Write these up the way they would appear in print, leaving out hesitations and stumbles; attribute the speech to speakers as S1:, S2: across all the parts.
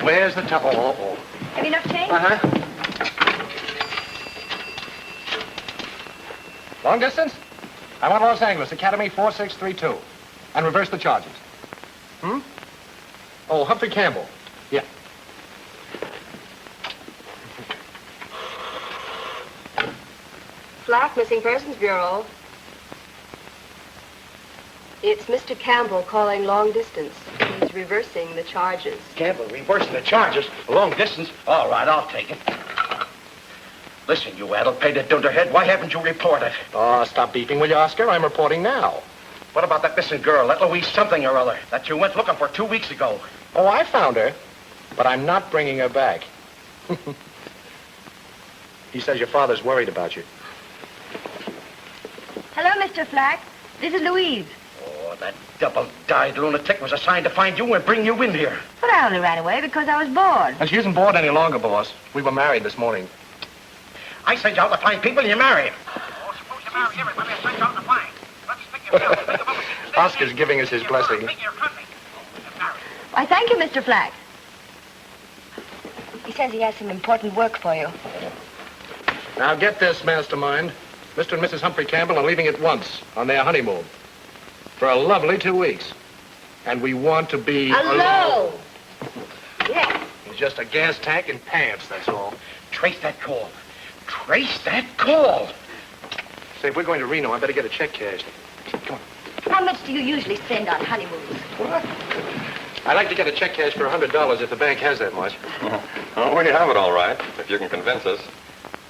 S1: Where's the oh.
S2: Have you enough change?
S1: Uh-huh. Long distance? I want Los Angeles, Academy 4632. And reverse the charges. Oh, Humphrey Campbell. Yeah.
S2: Flack, Missing Persons Bureau. It's Mr. Campbell calling long distance. He's reversing the charges.
S3: Campbell, reversing the charges? Long distance? All right, I'll take it. Listen, you addle-pated dunderhead, why haven't you reported?
S1: Oh, stop beeping, will you, Oscar? I'm reporting now.
S3: What about that missing girl, that Louise something or other, that you went looking for 2 weeks ago?
S1: Oh, I found her, but I'm not bringing her back. He says your father's worried about you.
S2: Hello, Mr. Flack. This is Louise.
S3: Oh, that double-dyed lunatic was assigned to find you and bring you in here.
S2: But I only ran away because I was bored.
S1: And she isn't bored any longer, boss. We were married this morning.
S3: I sent you out to find people and you marry him. Oh, suppose you marry everybody I sent you out to find. Let's think yourself.
S1: Oscar's giving us his blessing.
S2: Why, thank you, Mr. Flack. He says he has some important work for you.
S1: Now get this, mastermind. Mr. and Mrs. Humphrey Campbell are leaving at once on their honeymoon. For a lovely 2 weeks. And we want to be
S2: alone. Yes.
S1: It's just a gas tank and pants, that's all.
S3: Trace that call. Trace that call.
S1: Say, if we're going to Reno, I better get a check cashed. Come on.
S2: How much do you usually spend on honeymoons?
S1: What? I'd like to get a check cash for $100 if the bank has that much.
S4: Oh, we have it all right, if you can convince us.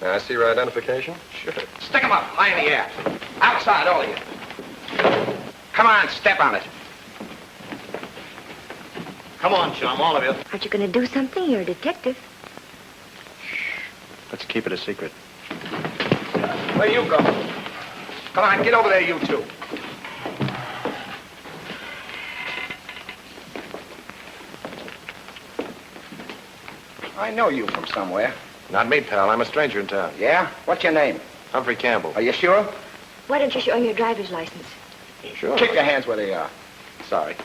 S4: May I see your identification?
S1: Sure.
S3: Stick him up, high in the air. Outside, all of you. Come on, step on it. Come on, chum, all of you.
S2: Aren't you going to do something? You're a detective.
S1: Let's keep it a secret.
S3: Where you go? Come on, get over there, you two. I know you from somewhere.
S1: Not me, pal. I'm a stranger in town.
S3: Yeah? What's your name?
S1: Humphrey Campbell.
S3: Are you sure?
S2: Why don't you show him your driver's license?
S1: Sure.
S3: Keep your hands where they are.
S1: Sorry.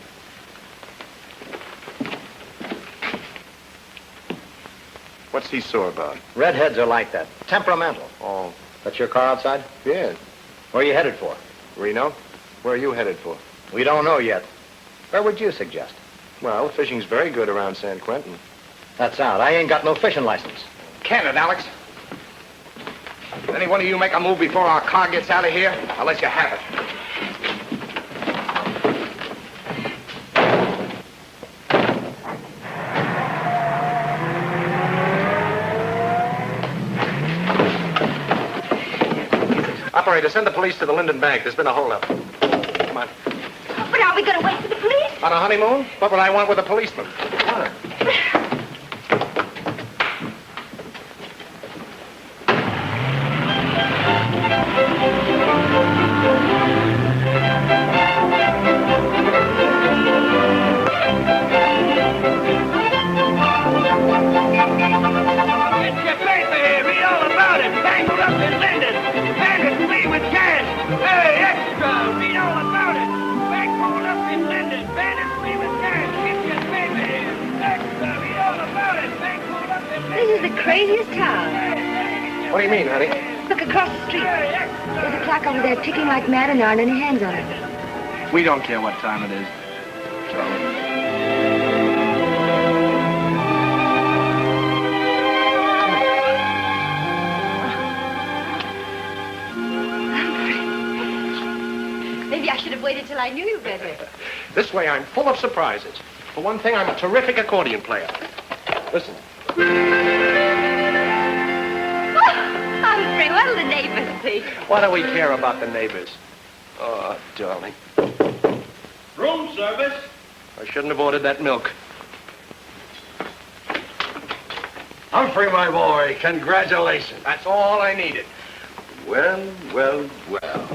S1: What's he sore about?
S5: Redheads are like that. Temperamental.
S1: Oh,
S5: That's your car outside?
S1: yeah.
S5: Where are you headed for?
S1: Reno? Where are you headed for?
S5: We don't know yet. Where would you suggest?
S1: Well, fishing's very good around San Quentin.
S5: That's out. I ain't got no fishing license.
S3: Can it, Alex? Any one of you make a move before our car gets out of here, I'll let you have it.
S1: Operator, send the police to the Linden Bank. There's been a holdup. Come on.
S2: But are we going to wait for the police?
S1: On a honeymoon? What would I want with a policeman? Come on.
S6: Get your paper here. Read all about it. Tangled up in Linden. Bandits free with cash. Hey, extra. Read all about it. Tangled up in Linden. Bandits free with cash. Get your paper here. Extra. Read all about it. Tangled up in Linden.
S2: This is the craziest town.
S1: What do you mean, honey?
S2: Look across the street. There's a clock over there ticking like mad and there aren't any hands on it.
S1: We don't care what time it is. Charlie.
S2: Maybe I should have waited till I knew you better.
S1: This way, I'm full of surprises. For one thing, I'm a terrific accordion player. Listen.
S2: Humphrey, what'll the neighbors think?
S1: What do we care about the neighbors? Oh, darling.
S6: Room service.
S1: I shouldn't have ordered that milk.
S3: Humphrey, my boy, congratulations.
S1: That's all I needed.
S3: Well, well, well.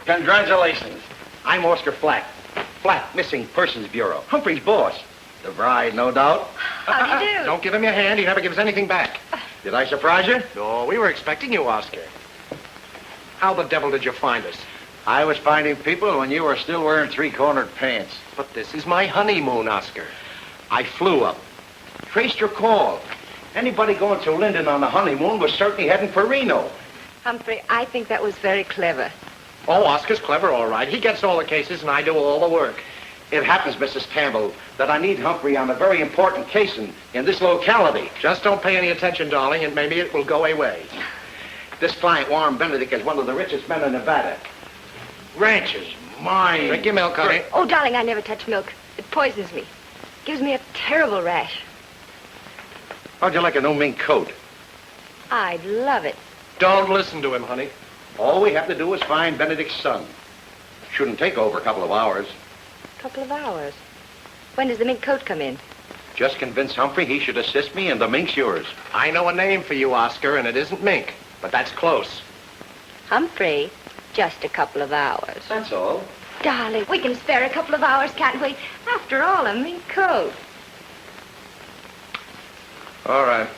S3: Congratulations. I'm Oscar Flack. Flack, Missing Persons Bureau. Humphrey's boss. The bride, no doubt.
S2: How do you do?
S1: Don't give him your hand. He never gives anything back.
S3: Did I surprise you?
S1: No, we were expecting you, Oscar. How the devil did you find us?
S5: I was finding people when you were still wearing three-cornered pants.
S1: But this is my honeymoon, Oscar.
S3: I flew up. Traced your call. Anybody going through Linden on the honeymoon was certainly heading for Reno.
S2: Humphrey, I think that was very clever.
S1: Oh, Oscar's clever, all right. He gets all the cases and I do all the work.
S3: It happens, Mrs. Campbell, that I need Humphrey on a very important case in this locality.
S1: Just don't pay any attention, darling, and maybe it will go away.
S3: This client, Warren Benedict, is one of the richest men in Nevada. Ranches, mines.
S1: Drink your milk, honey.
S2: Oh, darling, I never touch milk. It poisons me. Gives me a terrible rash.
S3: How'd you like a new mink coat?
S2: I'd love it.
S1: Don't listen to him, honey.
S3: All we have to do is find Benedict's son. Shouldn't take over a couple of hours.
S2: Couple of hours. When does the mink coat come in?
S3: Just convince Humphrey he should assist me, and the mink's yours.
S1: I know a name for you, Oscar, and it isn't Mink, but that's close.
S2: Humphrey, just a couple of hours.
S3: That's all.
S2: Darling, we can spare a couple of hours, can't we? After all, a mink coat.
S4: All right.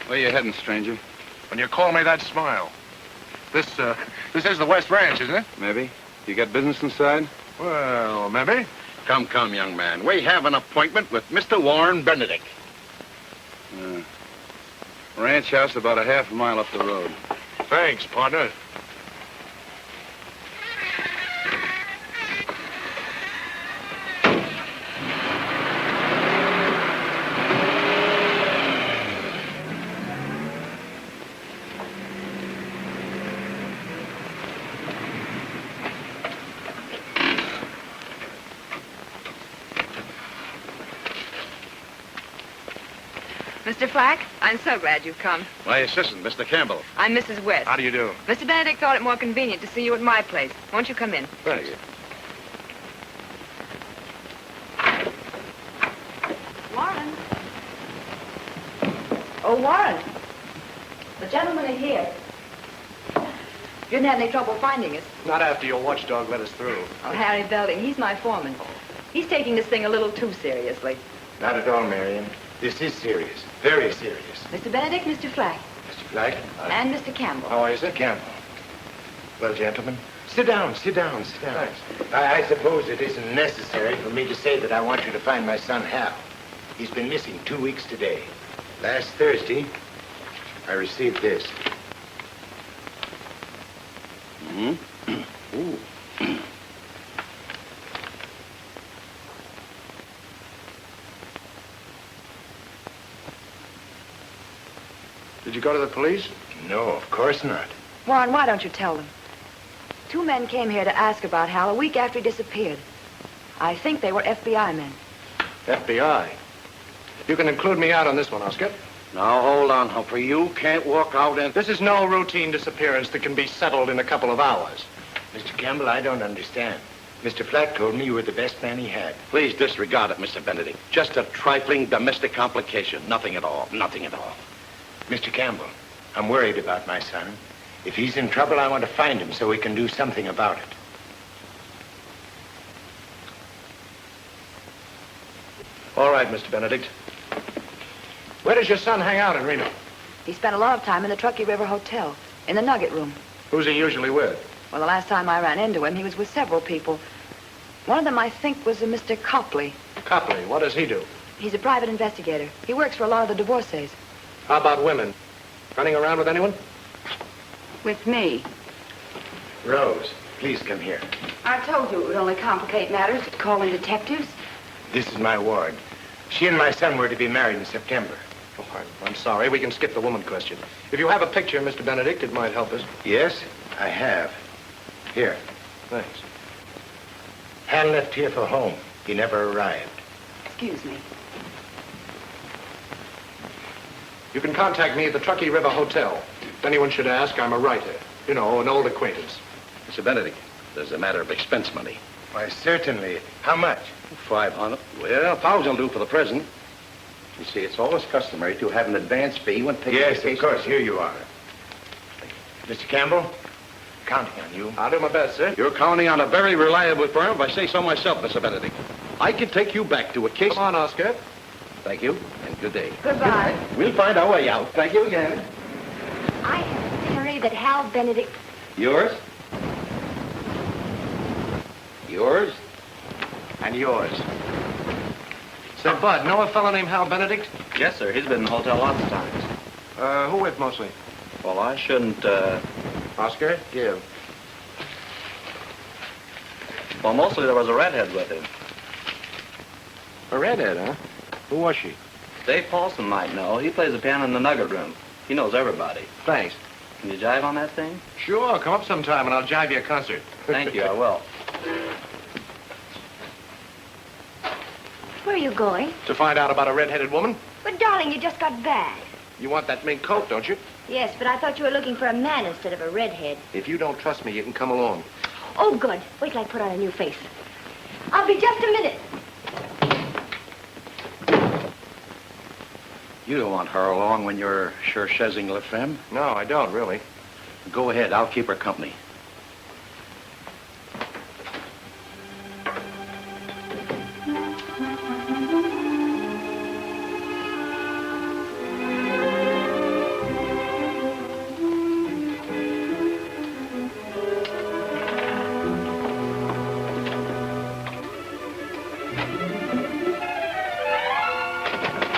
S7: Where you heading, stranger?
S8: When you call me that, smile. This is the West Ranch, isn't it?
S7: Maybe. You got business inside?
S8: Well, maybe.
S3: Come, young man. We have an appointment with Mr. Warren Benedict.
S7: Ranch house about a half a mile up the road.
S8: Thanks, partner.
S9: Mr. Flack, I'm so glad you've come.
S3: My assistant, Mr. Campbell.
S9: I'm Mrs. West.
S8: How do you do?
S9: Mr. Benedict thought it more convenient to see you at my place. Won't you come in?
S8: Thanks.
S9: Warren. Oh, Warren. The gentlemen are here. You didn't have any trouble finding us.
S1: Not after your watchdog let us through.
S9: Oh, Harry Belding, he's my foreman. He's taking this thing a little too seriously.
S5: Not at all, Marion. This is serious. Very serious.
S9: Mr. Benedict, Mr. Flack,
S5: Mr. Flack?
S9: and Mr. Campbell.
S1: How is it?
S5: Campbell. Well, gentlemen, sit down.
S1: Thanks.
S5: I suppose it isn't necessary for me to say that I want you to find my son, Hal. He's been missing 2 weeks today. Last Thursday, I received this.
S3: Ooh.
S1: Did you go to the police?
S5: No, of course not.
S9: Warren, why don't you tell them? 2 men came here to ask about Hal a week after he disappeared. I think they were FBI men.
S1: FBI. You can include me out on this one, Oscar.
S3: Now, hold on, Humphrey. You can't walk out and...
S1: This is no routine disappearance that can be settled in a couple of hours.
S5: Mr. Campbell, I don't understand. Mr. Flack told me you were the best man he had.
S3: Please disregard it, Mr. Benedict. Just a trifling domestic complication. Nothing at all. Nothing at all.
S5: Mr. Campbell, I'm worried about my son. If he's in trouble, I want to find him so we can do something about it.
S1: All right, Mr. Benedict. Where does your son hang out in Reno?
S9: He spent a lot of time in the Truckee River Hotel, in the Nugget Room.
S1: Who's he usually with?
S9: Well, the last time I ran into him, he was with several people. One of them, I think, was a Mr. Copley.
S1: Copley. What does he do?
S9: He's a private investigator. He works for a lot of the divorcees.
S1: How about women? Running around with anyone?
S9: With me.
S5: Rose, please come here.
S9: I told you it would only complicate matters to call in detectives.
S5: This is my ward. She and my son were to be married in September.
S1: Oh, I'm sorry. We can skip the woman question. If you have a picture, Mr. Benedict, it might help us.
S5: Yes, I have. Here.
S1: Thanks.
S5: Hal left here for home. He never arrived.
S9: Excuse me.
S1: You can contact me at the Truckee River Hotel. If anyone should ask, I'm a writer. You know, an old acquaintance.
S3: Mr. Benedict, there's a matter of expense money.
S5: Why, certainly. How much?
S3: 500. Well, 1,000 will do for the present. You see, it's always customary to have an advance fee when taking
S5: Yes,
S3: a case.
S5: of course. Here you are. Mr. Campbell, counting on you.
S1: I'll do my best, sir.
S3: You're counting on a very reliable firm, if I say so myself, Mr. Benedict. I can take you back to a case...
S1: Come on, Oscar.
S3: Thank you, and good day.
S2: Goodbye.
S3: We'll find our way out. Thank you again.
S2: I have a theory that Hal Benedict...
S3: Yours? Yours?
S1: And yours. Say, Bud, know a fellow named Hal Benedict?
S10: Yes, sir. He's been in the hotel lots of times.
S1: Who with mostly?
S10: Well, I shouldn't,
S1: Oscar, give.
S10: Well, mostly there was a redhead with him.
S1: A redhead, huh? Who was she?
S10: Dave Paulson might know. He plays the piano in the Nugget Room. He knows everybody.
S1: Thanks.
S10: Can you jive on that thing?
S1: Sure, come up sometime and I'll jive you a concert.
S10: Thank you, I will.
S2: Where are you going?
S1: To find out about a red-headed woman?
S2: But, darling, you just got back.
S1: You want that mink coat, don't you?
S2: Yes, but I thought you were looking for a man instead of a redhead.
S1: If you don't trust me, you can come along.
S2: Oh, good. Wait till I put on a new face. I'll be just a minute.
S3: You don't want her along when you're cherchezing La Femme?
S1: No, I don't, really.
S3: Go ahead. I'll keep her company.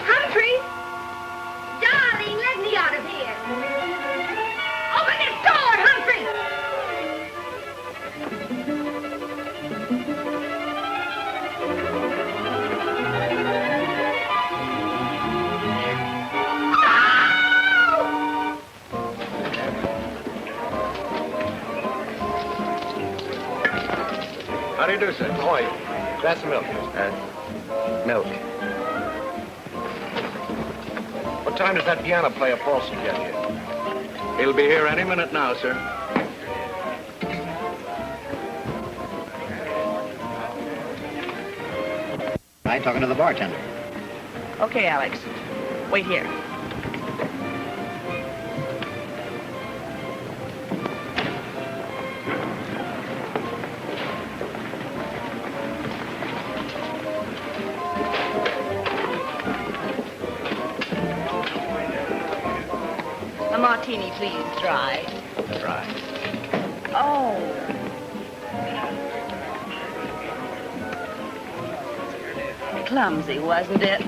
S2: Humphrey! Darling, let me out of here. Open this door, Humphrey!
S1: How do you do, sir? How are you? That's milk.
S3: Milk.
S1: What time does that piano player Paulson get here? He'll be here any minute now, sir.
S5: I'm talking to the bartender.
S9: Okay, Alex. Wait here. A martini, please, dry.
S1: Try.
S9: Oh. Clumsy, wasn't it?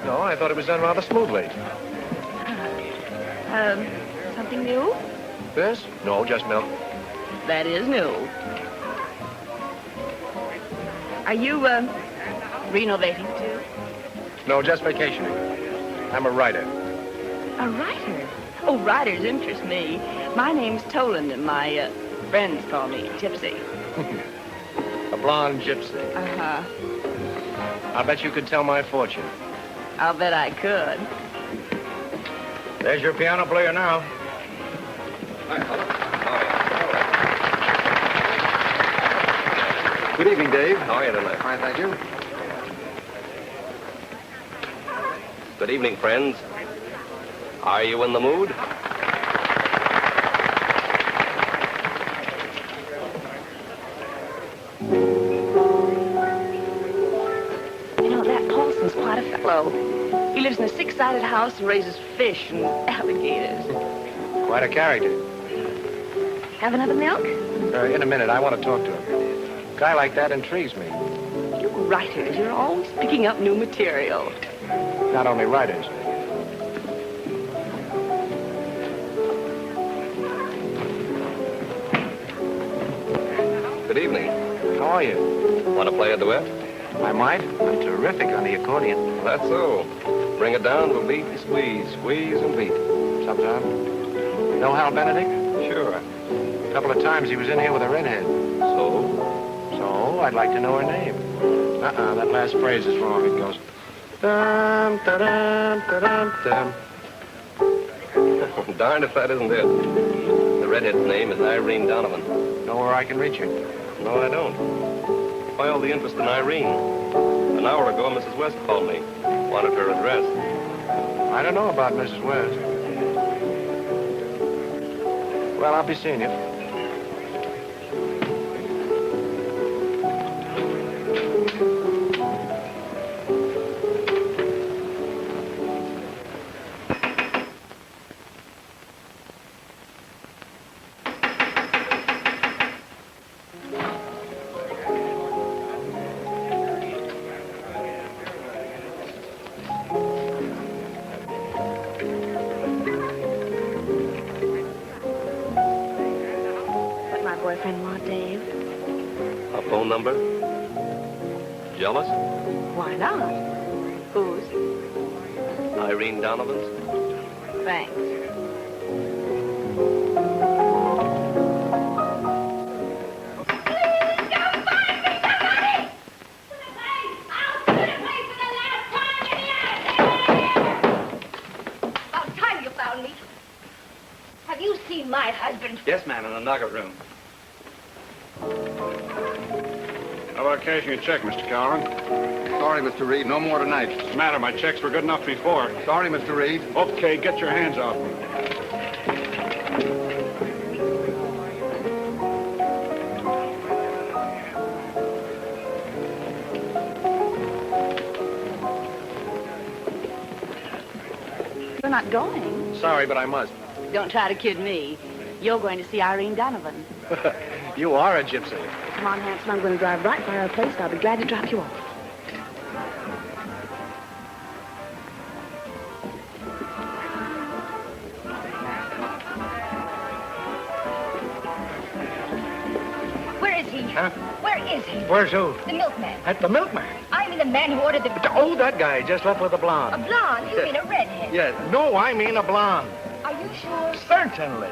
S1: No, I thought it was done rather smoothly.
S9: Something new?
S1: This? No, just milk.
S9: That is new. Are you, renovating too?
S1: No, just vacationing. I'm a writer.
S9: A writer? Oh, writers interest me. My name's Toland, and my, friends call me Gypsy.
S1: A blonde gypsy.
S9: Uh-huh.
S1: I'll bet you could tell my fortune.
S9: I'll bet I could.
S1: There's your piano player now.
S4: Good evening, Dave. How are you tonight?
S1: Fine, thank you.
S4: Good evening, friends. Are you in the mood?
S9: You know, that Paulson's quite a fellow. He lives in a six-sided house and raises fish and alligators.
S1: Quite a character.
S9: Have another milk?
S1: In a minute, I want to talk to him. A guy like that intrigues me.
S9: You writers, you're always picking up new material.
S1: Not only writers.
S4: Good evening.
S1: How are you?
S4: Want to play a duet?
S1: I might. I'm terrific on the accordion.
S4: That's so. Bring it down to a beat and squeeze, squeeze and beat.
S1: Sometime. Know Hal Benedict?
S4: Sure.
S1: A couple of times he was in here with a redhead.
S4: So?
S1: So, I'd like to know her name. That last phrase is wrong. It goes... Dum, da-dum, da-dum, dum.
S4: Darned if that isn't it. The redhead's name is Irene Donovan.
S1: Know where I can reach her?
S4: No, I don't. Why all the interest in Irene? An hour ago, Mrs. West called me. Wanted her address.
S1: I don't know about Mrs. West. Well, I'll be seeing you.
S2: boyfriend want, Dave?
S4: A phone number? Jealous?
S9: Why not? Whose?
S4: Irene Donovan's?
S9: Thanks.
S2: About time you found me. Have you seen my husband?
S10: Yes, ma'am, in the nugget room.
S8: How about cashing a check, Mr. Calvin?
S7: Sorry, Mr. Reed. No more tonight.
S8: What's the matter? My checks were good enough before.
S7: Sorry, Mr. Reed.
S8: Okay, get your hands off me.
S9: You're not going.
S1: Sorry, but I must.
S9: Don't try to kid me. You're going to see Irene Donovan.
S1: You are a gypsy.
S2: Come on, handsome. I'm going to drive right by our place. I'll be glad to drop you off. Where is he?
S1: Huh?
S2: Where is he?
S1: Where's who?
S2: The milkman.
S1: At the milkman.
S2: I mean the man who ordered the...
S1: Oh, that guy just left with a blonde.
S2: A blonde? You mean a redhead?
S1: Yeah, no, I mean a blonde.
S2: Are you sure?
S1: Certainly.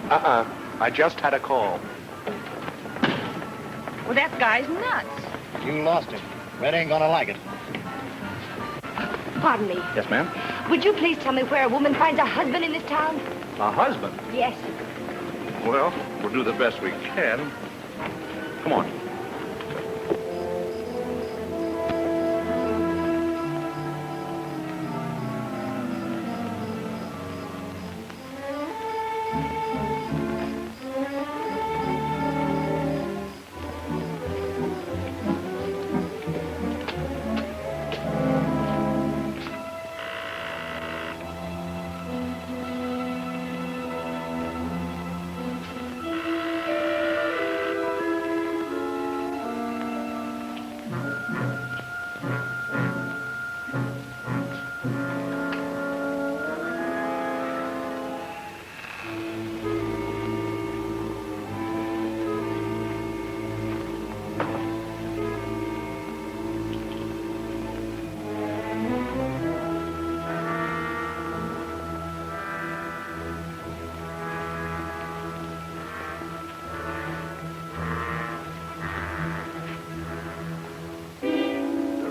S1: I just had a call.
S9: Well, that guy's nuts.
S1: You lost him. Red ain't gonna like it.
S2: Pardon me.
S1: Yes, ma'am?
S2: Would you please tell me where a woman finds a husband in this town?
S1: A husband?
S2: Yes.
S8: Well, we'll do the best we can. Come on.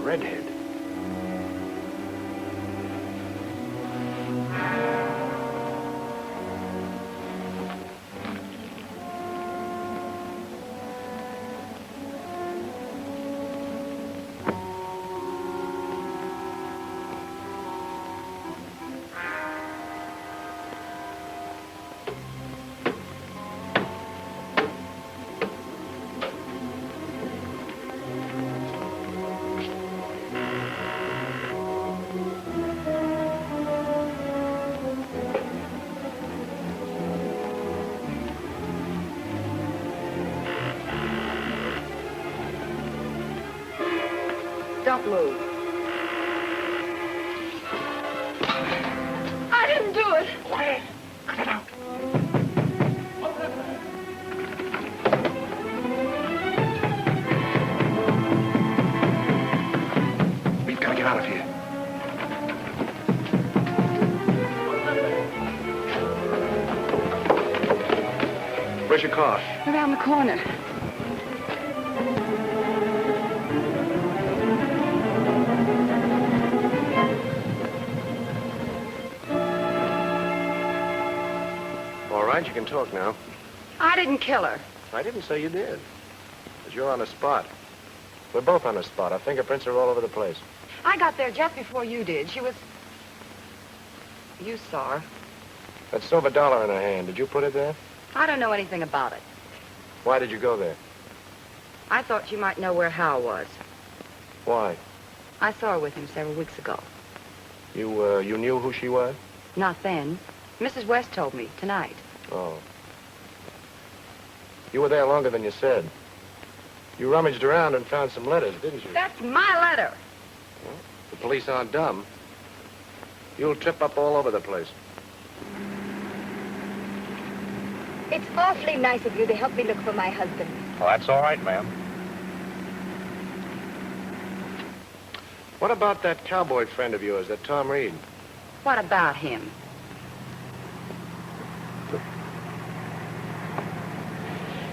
S8: Redhead.
S9: Don't move.
S2: I didn't do it.
S1: Quiet. Cut it out. We've got to get out of here. Where's your car?
S9: Around the corner.
S1: All right, you can talk now.
S9: I didn't kill her.
S1: I didn't say you did. But you're on the spot. We're both on the spot. Our fingerprints are all over the place.
S9: I got there just before you did. She was... You saw her.
S1: That silver dollar in her hand, did you put it there?
S9: I don't know anything about it.
S1: Why did you go there?
S9: I thought you might know where Hal was.
S1: Why?
S9: I saw her with him several weeks ago.
S1: You knew who she was?
S9: Not then. Mrs. West told me tonight.
S1: Oh. You were there longer than you said. You rummaged around and found some letters, didn't you?
S9: That's my letter.
S1: Well, the police aren't dumb. You'll trip up all over the place.
S2: It's awfully nice of you to help me look for my husband.
S3: Oh, that's all right, ma'am.
S1: What about that cowboy friend of yours, that Tom Reed?
S9: What about him?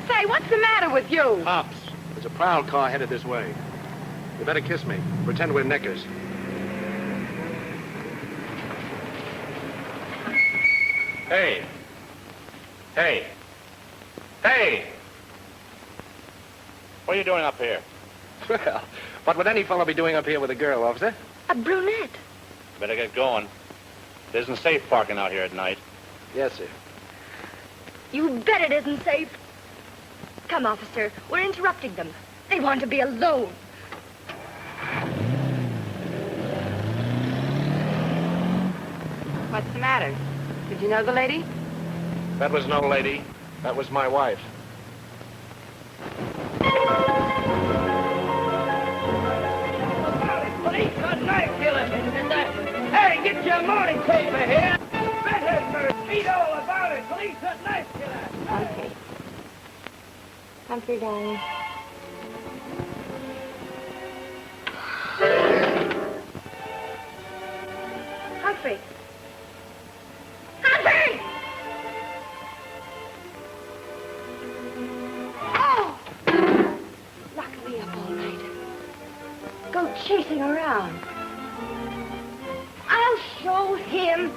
S9: Say, what's the matter with you?
S1: Pops, there's a prowl car headed this way. You better kiss me. Pretend we're knickers.
S3: Hey. Hey. Hey! What are you doing up here?
S1: Well, what would any fellow be doing up here with a girl, officer?
S2: A brunette.
S3: Better get going. It isn't safe parking out here at night.
S1: Yes, sir.
S2: You bet it isn't safe. Come, officer. We're interrupting them. They want to be alone.
S9: What's the matter? Did you know the lady?
S1: That was no lady. That was my wife.
S6: Police got knife killing. Hey, get your morning paper here. Redhead murder. Read all about it. Police got knife killing.
S2: Humphrey. Humphrey, darling. Humphrey. Humphrey! Oh! Locked me up all night. Go chasing around. I'll show him.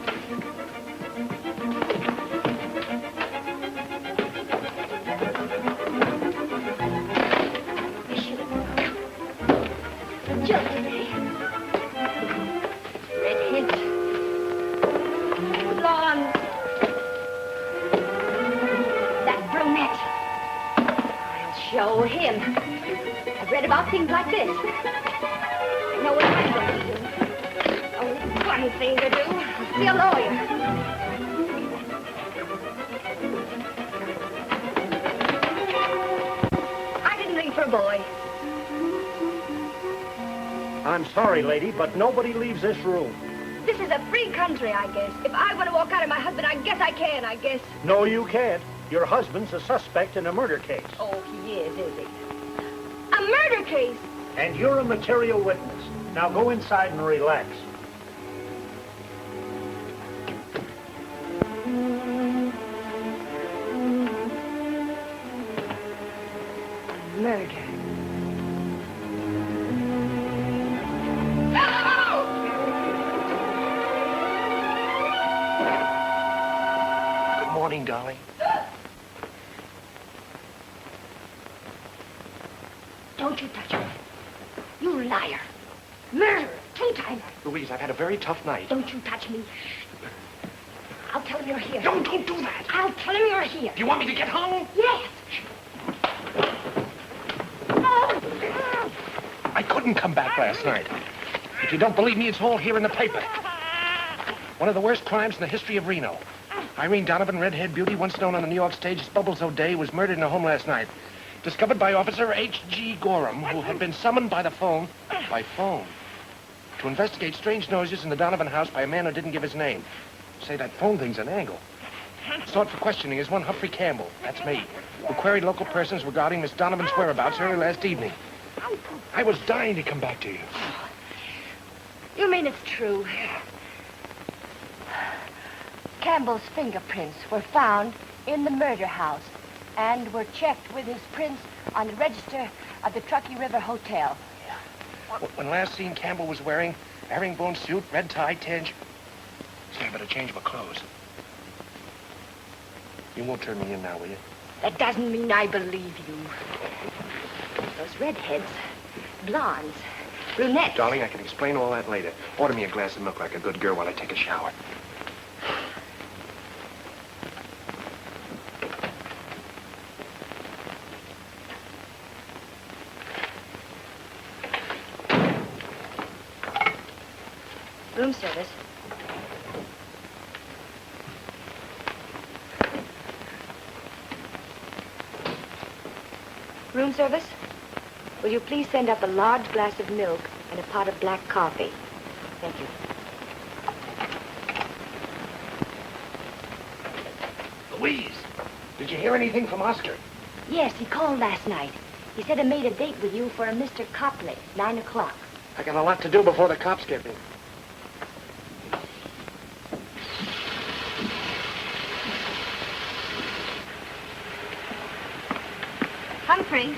S2: I should have known. Jilted me. Redhead. Blonde. That brunette. I'll show him. I've read about things like this. I know what I'm going to do. Only one thing to do. I'll see a lawyer. I didn't ring for a boy.
S11: I'm sorry, lady, but nobody leaves this room.
S2: This is a free country, I guess. If I want to walk out of my husband, I guess I can, I guess.
S11: No, you can't. Your husband's a suspect in a murder case.
S2: Oh, he is he? A murder case?
S11: And you're a material witness. Now go inside and relax.
S2: Murder.
S1: Good morning, darling.
S2: Don't you touch her. You liar. Murderer. Two-timer.
S1: Louise, I've had a very tough night.
S2: Don't you touch me. I'll tell him you're here.
S1: Don't do that.
S2: I'll tell him you're here.
S1: Do you want me to get hung?
S2: Yes.
S1: I couldn't come back last night. If you don't believe me, it's all here in the paper. One of the worst crimes in the history of Reno. Irene Donovan, redhead beauty, once known on the New York stage as Bubbles O'Day, was murdered in her home last night. Discovered by Officer H.G. Gorham, who had been summoned by phone, to investigate strange noises in the Donovan house by a man who didn't give his name. Say, that phone thing's an angle. Sought for questioning is one Humphrey Campbell, that's me, who queried local persons regarding Miss Donovan's whereabouts early last evening. I was dying to come back to you.
S2: You mean it's true? Campbell's fingerprints were found in the murder house and were checked with his prints on the register of the Truckee River Hotel.
S1: When last seen, Campbell was wearing herringbone suit, red tie, tinge. Say, I better change my clothes. You won't turn me in now, will you?
S2: That doesn't mean I believe you. Those redheads, blondes, brunettes.
S1: Darling, I can explain all that later. Order me a glass of milk like a good girl while I take a shower.
S2: Room service. Room service? Will you please send up a large glass of milk and a pot of black coffee? Thank you.
S1: Louise! Did you hear anything from Oscar?
S2: Yes, he called last night. He said he made a date with you for a Mr. Copley, 9 o'clock.
S1: I got a lot to do before the cops get me.
S2: Humphrey.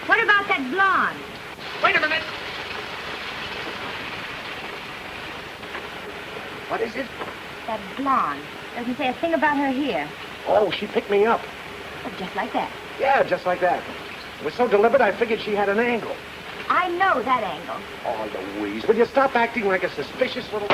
S2: What about that blonde?
S1: Wait a minute! What is it?
S2: That blonde. Doesn't say a thing about her here.
S1: Oh, she picked me up.
S2: Oh, just like that.
S1: Yeah, just like that. It was so deliberate, I figured she had an angle.
S2: I know that angle.
S1: Oh, Louise, will you stop acting like a suspicious little...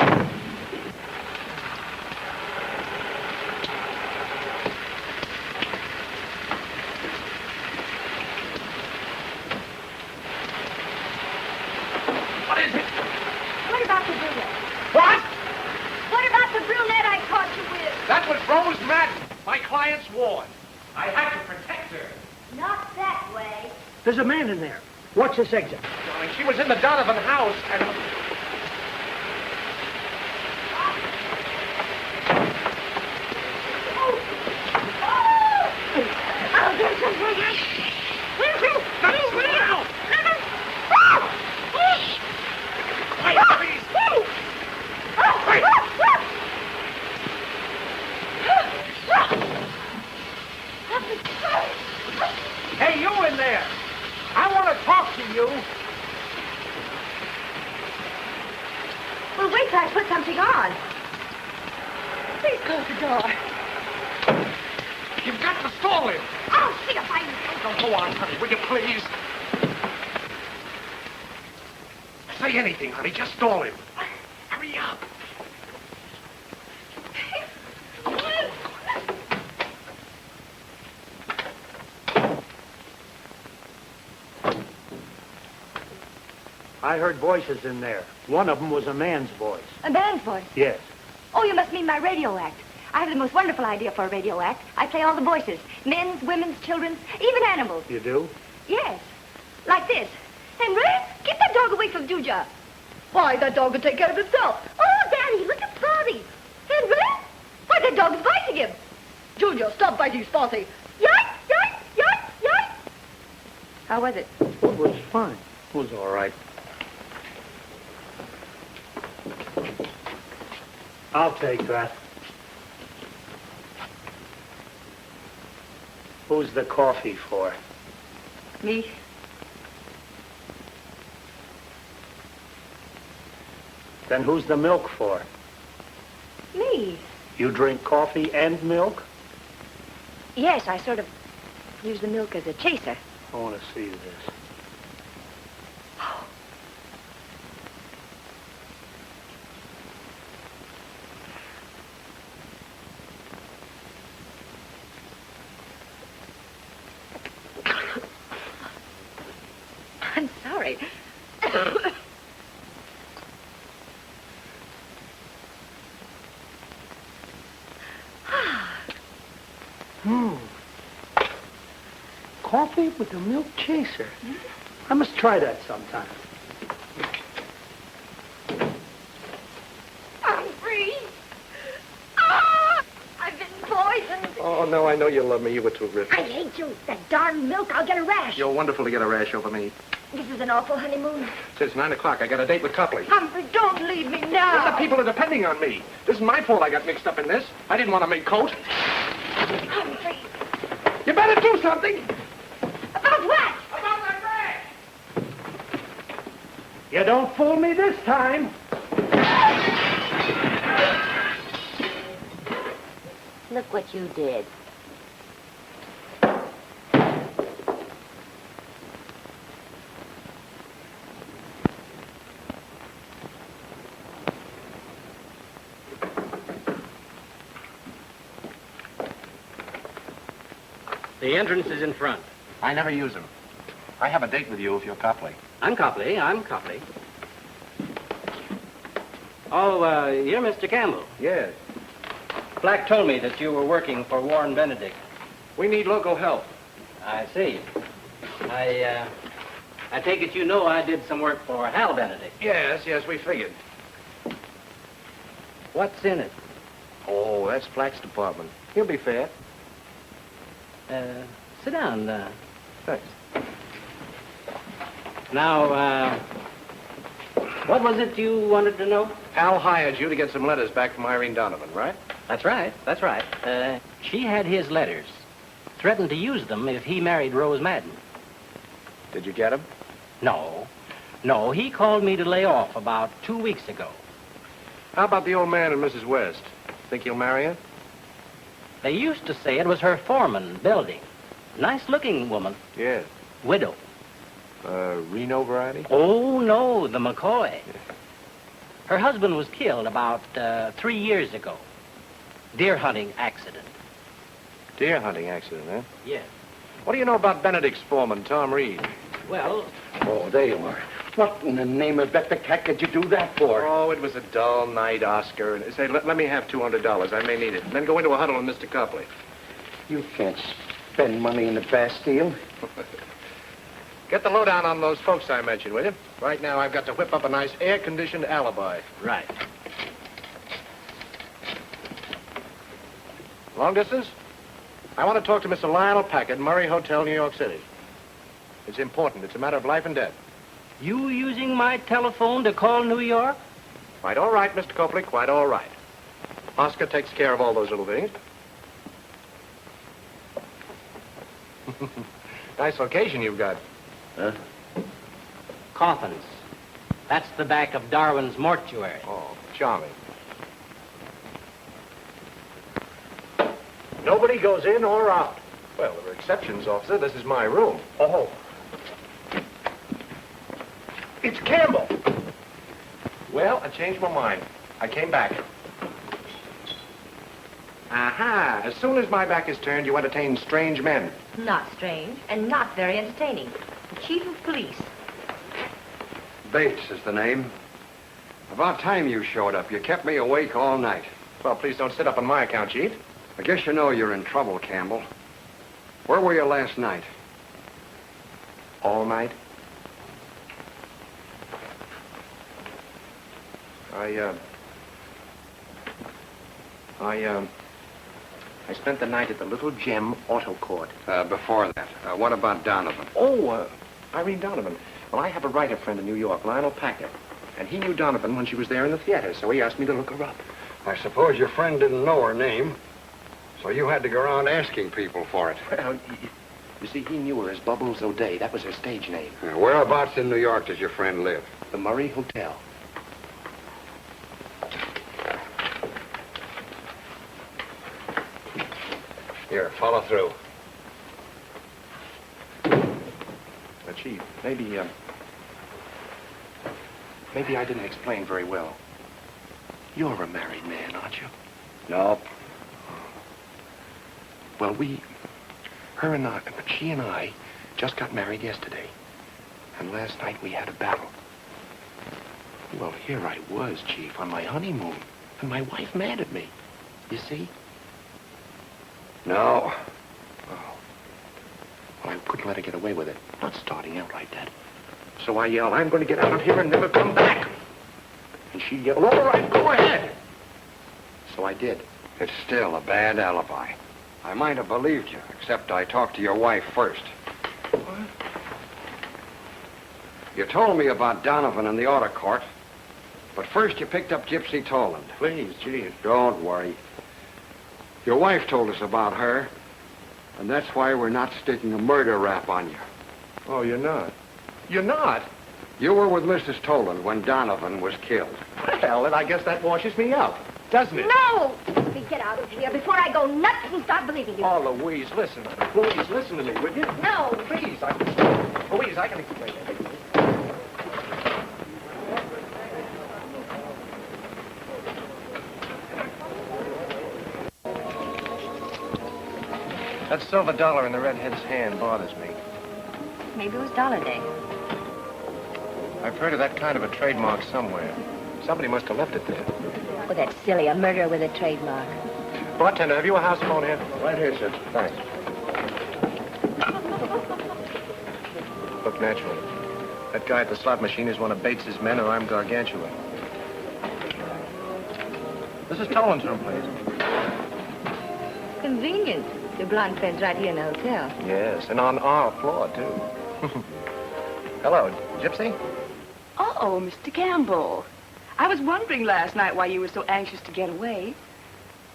S1: What is it?
S2: What about the brunette?
S1: What?
S2: What about the brunette I caught you with?
S1: That was Rose Madden, my client's ward. I had to protect her.
S2: Not that way.
S11: There's a man in there. Watch this exit.
S1: Darling, she was in the Donovan house and...
S2: I'll get some for you.
S1: Quiet, please. Quiet. Hey, you in there! I want to talk to you.
S2: Well, wait till I put something on. Please close the door.
S1: You've got to stall him.
S2: I'll see if I can...
S1: Don't go on, honey, will you please? Say anything, honey, just stall him. Hurry up.
S11: I heard voices in there. One of them was a man's voice.
S2: A man's voice.
S11: Yes.
S2: Oh, you must mean my radio act. I have the most wonderful idea for a radio act. I play all the voices. Men's, women's, children's, even animals.
S11: You do?
S2: Yes. Like this. Henry, get that dog away from Juja. Why, that dog will take care of himself. Oh, Daddy, look at Spotty. Henry, why, that dog is biting him. Julia, stop biting Spotty. Yoink, yoink, yoink, yoink. How was it?
S11: It was fine. It was all right. I'll take that. Who's the coffee for?
S2: Me.
S11: Then who's the milk for?
S2: Me.
S11: You drink coffee and milk?
S2: Yes, I sort of use the milk as a chaser.
S11: I want to see this.
S2: I'm sorry.
S11: Coffee with a milk chaser. I must try that sometime.
S2: Humphrey! Ah! I've been poisoned.
S1: Oh, no, I know you love me. You were terrific.
S2: I hate you. That darn milk, I'll get a rash.
S1: You're wonderful to get a rash over me.
S2: This is an awful honeymoon.
S1: Since 9 o'clock, I got a date with Copley.
S2: Humphrey, don't leave me now.
S1: The people are depending on me. This is my fault I got mixed up in this. I didn't want to make coat.
S2: Humphrey.
S1: You better do something.
S2: About what?
S1: About that rash.
S11: You don't fool me this time.
S2: Look what you did.
S10: The entrance is in front.
S1: I never use them. I have a date with you if you're Copley.
S10: I'm Copley. Oh, you're Mr. Campbell.
S1: Yes.
S10: Black told me that you were working for Warren Benedict.
S1: We need local help.
S10: I see. I take it you know I did some work for Hal Benedict.
S1: Yes, we figured.
S10: What's in it?
S1: Oh, that's Flack's department. He'll be fair.
S10: Sit down.
S1: Thanks.
S10: Now, what was it you wanted to know?
S1: Al hired you to get some letters back from Irene Donovan, right?
S10: That's right. That's right. She had his letters. Threatened to use them if he married Rose Madden.
S1: Did you get them?
S10: No. No, he called me to lay off about 2 weeks ago.
S1: How about the old man and Mrs. West? Think you'll marry her?
S10: They used to say it was her foreman building. Nice-looking woman.
S1: Yeah.
S10: Widow.
S1: Reno variety?
S10: Oh, no, the McCoy. Her husband was killed about 3 years ago. Deer hunting accident.
S1: Deer hunting accident, huh?
S10: Yes.
S1: What do you know about Benedict's foreman, Tom Reed?
S10: Well...
S3: Oh, there you are. What in the name of Beck did you do that for?
S1: Oh, it was a dull night, Oscar. And say, let me have $200. I may need it. And then go into a huddle with Mr. Copley.
S3: You can't spend money in the Bastille.
S1: Get the lowdown on those folks I mentioned, will you? Right now, I've got to whip up a nice air-conditioned alibi.
S10: Right.
S1: Long distance? I want to talk to Mr. Lionel Packard, Murray Hotel, New York City. It's important. It's a matter of life and death.
S10: You using my telephone to call New York?
S1: Quite all right, Mr. Copley, quite all right. Oscar takes care of all those little things. Nice location you've got.
S3: Huh?
S10: Coffins. That's the back of Darwin's mortuary.
S1: Oh, charming. Nobody goes in or out. Well, there are exceptions, officer. This is my room.
S3: Oh.
S1: It's Campbell. Well, I changed my mind. I came back. Aha! As soon as my back is turned, you entertain strange men.
S2: Not strange, and not very entertaining. The chief of police.
S12: Bates is the name. About time you showed up. You kept me awake all night.
S1: Well, please don't sit up on my account, Chief.
S12: I guess you know you're in trouble, Campbell. Where were you last night?
S1: All night? I spent the night at the Little Gem Auto Court.
S12: Before that, what about Donovan?
S1: Oh, Irene Donovan. Well, I have a writer friend in New York, Lionel Packard. And he knew Donovan when she was there in the theater, so he asked me to look her up.
S12: I suppose your friend didn't know her name, so you had to go around asking people for it.
S1: Well, you see, he knew her as Bubbles O'Day. That was her stage name.
S12: Whereabouts in New York does your friend live?
S1: The Murray Hotel.
S12: Here, follow through.
S1: Chief, maybe I didn't explain very well. You're a married man, aren't you?
S3: Nope.
S1: Well, she and I just got married yesterday. And last night we had a battle. Well, here I was, Chief, on my honeymoon. And my wife mad at me. You see?
S12: No.
S1: Oh. Well, I couldn't let her get away with it. Not starting out like that. So I yelled, I'm going to get out of here and never come back. And she yelled, all right, go ahead. So I did.
S12: It's still a bad alibi. I might have believed you, except I talked to your wife first.
S1: What?
S12: You told me about Donovan in the auto court, but first you picked up Gypsy Toland.
S1: Please, Chief.
S12: Don't worry. Your wife told us about her, and that's why we're not sticking a murder rap on you.
S1: Oh, you're not? You're not?
S12: You were with Mrs. Toland when Donovan was killed.
S1: Well, then I guess that washes me out, doesn't it?
S2: No! Get out of here before I go nuts and start believing you.
S1: Oh, Louise, listen. Louise, listen to me, would you?
S2: No.
S1: Please, Louise, I can explain everything. That silver dollar in the redhead's hand bothers me.
S2: Maybe it was Dollar Day.
S1: I've heard of that kind of a trademark somewhere. Somebody must have left it there.
S2: Oh, that's silly. A murderer with a trademark.
S1: Bartender, have you a house phone here?
S3: Right here, sir.
S1: Thanks. Look, naturally. That guy at the slot machine is one of Bates's men, or I'm gargantuan. This is Toland's room, please.
S9: Convenient. Your blonde friend's right here in the hotel.
S1: Yes, and on our floor, too. Hello, Gypsy?
S13: Oh, Mr. Campbell. I was wondering last night why you were so anxious to get away.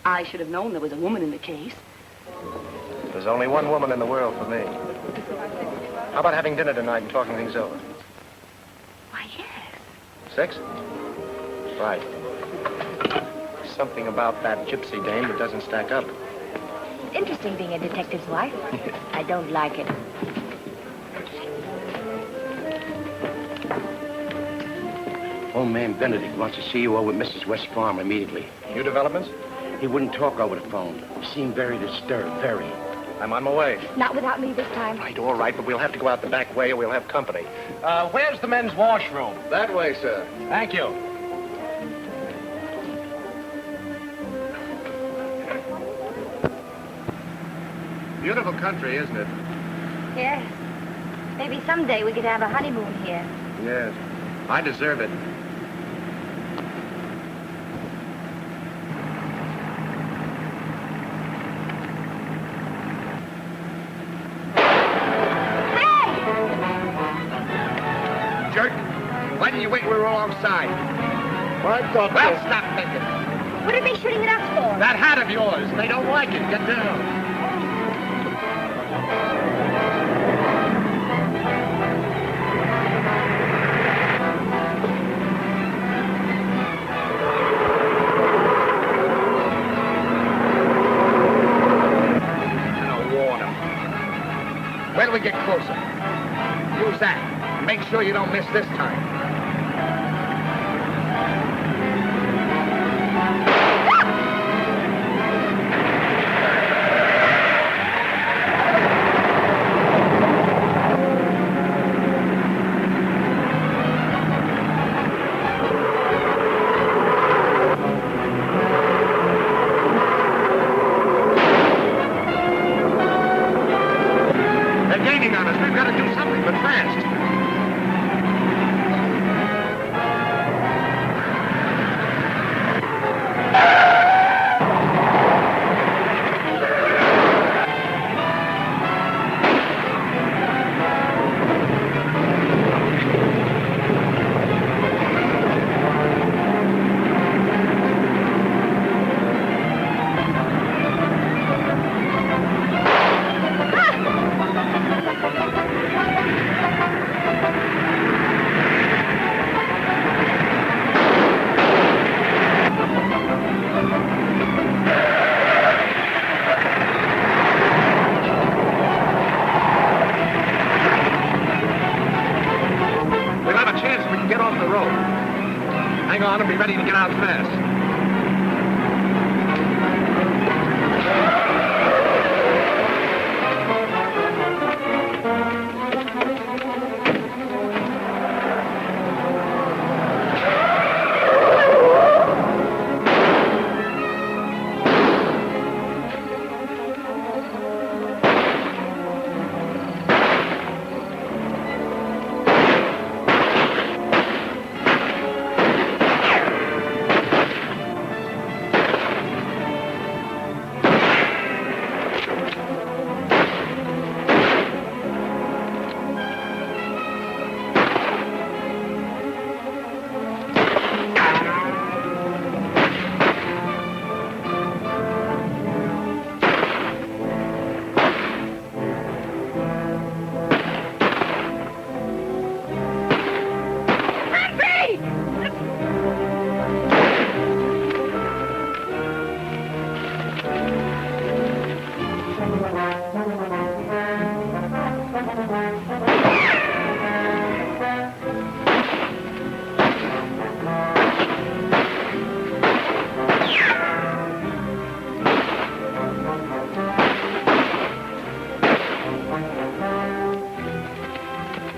S13: I should have known there was a woman in the case.
S1: There's only one woman in the world for me. How about having dinner tonight and talking things over?
S13: Why, yes.
S1: 6? Right. Something about that Gypsy dame that doesn't stack up.
S2: Interesting being a detective's wife. I don't like it.
S3: Old man Benedict wants to see you over at Mrs. West's farm immediately.
S1: New developments?
S3: He wouldn't talk over the phone. He seemed very disturbed, very.
S1: I'm on my way.
S2: Not without me this time.
S1: Right, all right, but we'll have to go out the back way or we'll have company. Where's the men's washroom?
S8: That way, sir.
S1: Thank you.
S8: Beautiful country, isn't it?
S2: Yes. Maybe someday we could have a honeymoon here.
S8: Yes. I deserve it.
S1: Jerk, why didn't you wait till we were alongside?
S12: Well, I thought...
S1: Well, stop thinking.
S2: What are they shooting at us for?
S1: That hat of yours. They don't like it. Get down. Wait till we get closer. Use that. Make sure you don't miss this time. Ready to get out fast.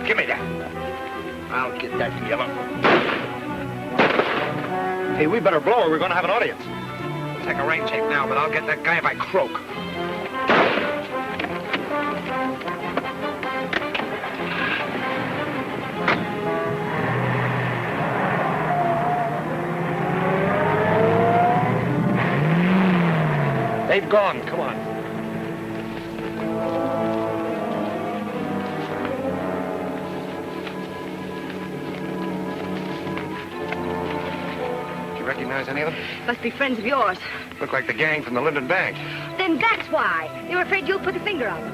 S1: Give me that. I'll get that yellow. Hey, we better blow or we're going to have an audience. We'll take a rain check now, but I'll get that guy if I croak. They've gone. Come on. You recognize any of them?
S2: Must be friends of yours.
S1: Look like the gang from the Linden Bank.
S2: Then that's why. They were afraid you'll put the finger on them.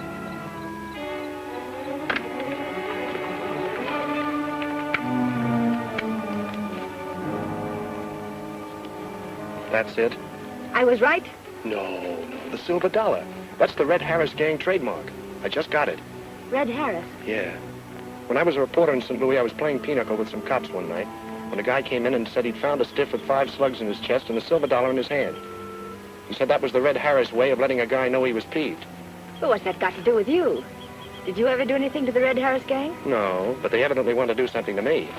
S1: That's it?
S2: I was right?
S1: No, the silver dollar. That's the Red Harris gang trademark. I just got it.
S2: Red Harris?
S1: Yeah. When I was a reporter in St. Louis, I was playing pinochle with some cops one night when a guy came in and said he'd found a stiff with 5 slugs in his chest and a silver dollar in his hand. He said that was the Red Harris way of letting a guy know he was peeved.
S2: But what's that got to do with you? Did you ever do anything to the Red Harris gang?
S1: No, but they evidently want to do something to me.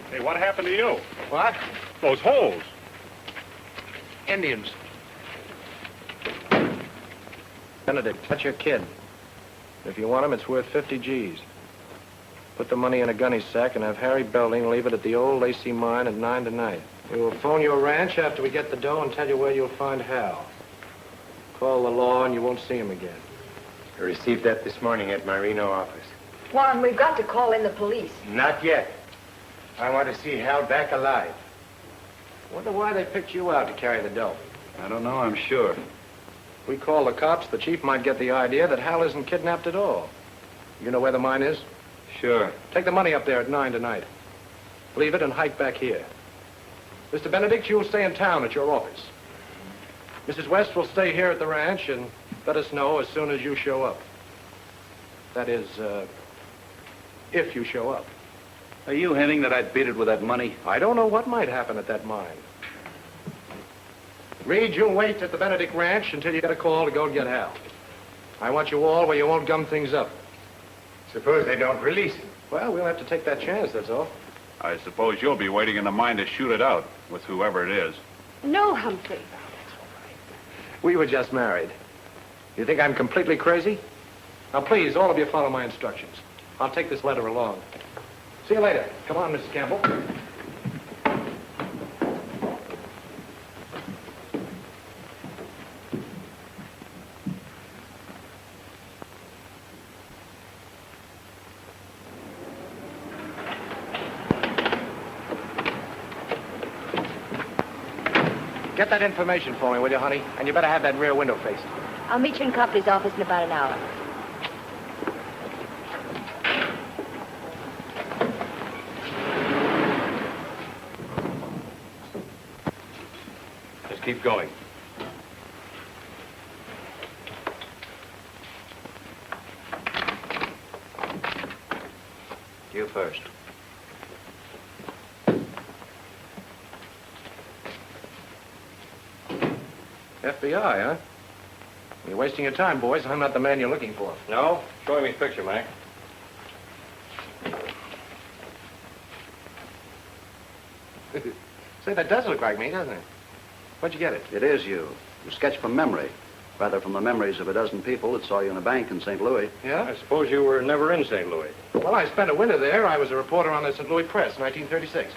S8: Hey, what happened to you?
S1: What?
S8: Those holes.
S1: Indians. Benedict, that's your kid. If you want him, it's worth 50 G's. Put the money in a gunny sack and have Harry Belding leave it at the old Lacey mine at 9 tonight. We will phone your ranch after we get the dough and tell you where you'll find Hal. Call the law and you won't see him again.
S5: I received that this morning at my Reno office.
S9: Juan, we've got to call in the police.
S5: Not yet. I want to see Hal back alive.
S1: Wonder why they picked you out to carry the dough.
S7: I don't know, I'm sure.
S1: If we call the cops, the chief might get the idea that Hal isn't kidnapped at all. You know where the mine is?
S7: Sure.
S1: Take the money up there at 9 tonight. Leave it and hike back here. Mr. Benedict, you'll stay in town at your office. Mrs. West will stay here at the ranch and let us know as soon as you show up. That is, if you show up.
S7: Are you hinting that I'd beat it with that money?
S1: I don't know what might happen at that mine. Reed, you'll wait at the Benedict Ranch until you get a call to go and get Hal. I want you all where you won't gum things up.
S5: Suppose they don't release him.
S1: Well, we'll have to take that chance, that's all.
S7: I suppose you'll be waiting in the mine to shoot it out with whoever it is.
S2: No, Humphrey.
S1: We were just married. You think I'm completely crazy? Now, please, all of you follow my instructions. I'll take this letter along. See you later. Come on, Mrs. Campbell. Get that information for me, will you, honey? And you better have that rear window faced.
S2: I'll meet you in Copley's office in about an hour.
S4: Just keep going. You first.
S1: FBI, huh? You're wasting your time, boys. I'm not the man you're looking for.
S4: No? Show me his picture, Mac.
S1: Say, that does look like me, doesn't it? Where'd you get it?
S14: It is you. You sketched from memory. Rather from the memories of a dozen people that saw you in a bank in St. Louis.
S1: Yeah?
S4: I suppose you were never in St. Louis.
S1: Well, I spent a winter there. I was a reporter on the St. Louis Press, 1936.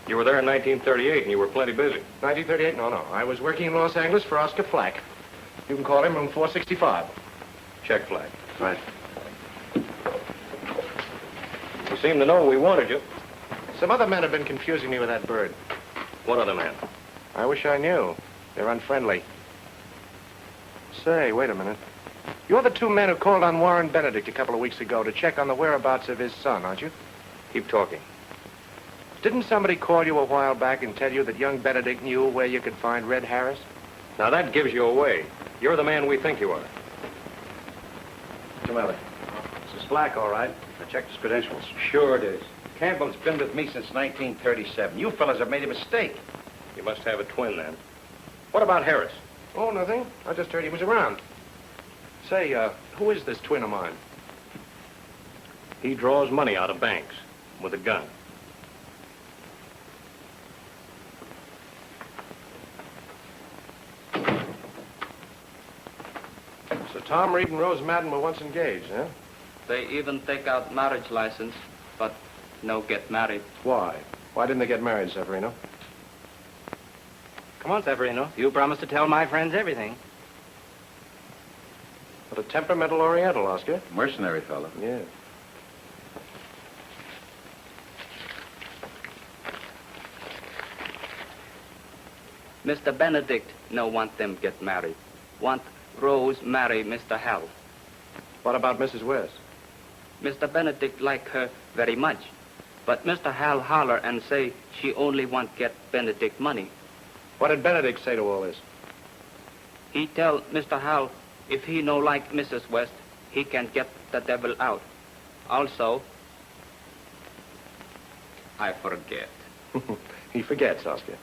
S4: You were there in 1938, and you were plenty busy.
S1: 1938? No. I was working in Los Angeles for Oscar Flack. You can call him room 465.
S4: Check Flack.
S14: Right.
S4: You seem to know we wanted you.
S1: Some other men have been confusing me with that bird.
S4: What other man?
S1: I wish I knew. They're unfriendly. Say, wait a minute. You're the two men who called on Warren Benedict a couple of weeks ago to check on the whereabouts of his son, aren't you?
S4: Keep talking.
S1: Didn't somebody call you a while back and tell you that young Benedict knew where you could find Red Harris?
S4: Now, that gives you away. You're the man we think you are.
S14: Mr. Miller. This is Flack, all right. I checked his credentials.
S3: Sure it is. Campbell's been with me since 1937. You fellas have made a mistake.
S4: You must have a twin, then. What about Harris?
S1: Oh, nothing. I just heard he was around. Say, who is this twin of mine?
S4: He draws money out of banks with a gun.
S1: So Tom Reed and Rose Madden were once engaged, huh?
S15: They even take out marriage license, but no get married.
S1: Why? Why didn't they get married, Severino?
S10: Come on, Severino. You promised to tell my friends everything.
S1: What a temperamental Oriental, Oscar.
S3: Mercenary fellow.
S1: Yeah.
S15: Mr. Benedict no want them get married. Want Rose marry Mr. Hal.
S1: What about Mrs. West?
S15: Mr. Benedict like her very much. But Mr. Hal holler and say she only want get Benedict money.
S1: What did Benedict say to all this?
S15: He tell Mr. Hal if he no like Mrs. West, he can get the devil out. Also, I forget.
S1: He forgets, Oscar.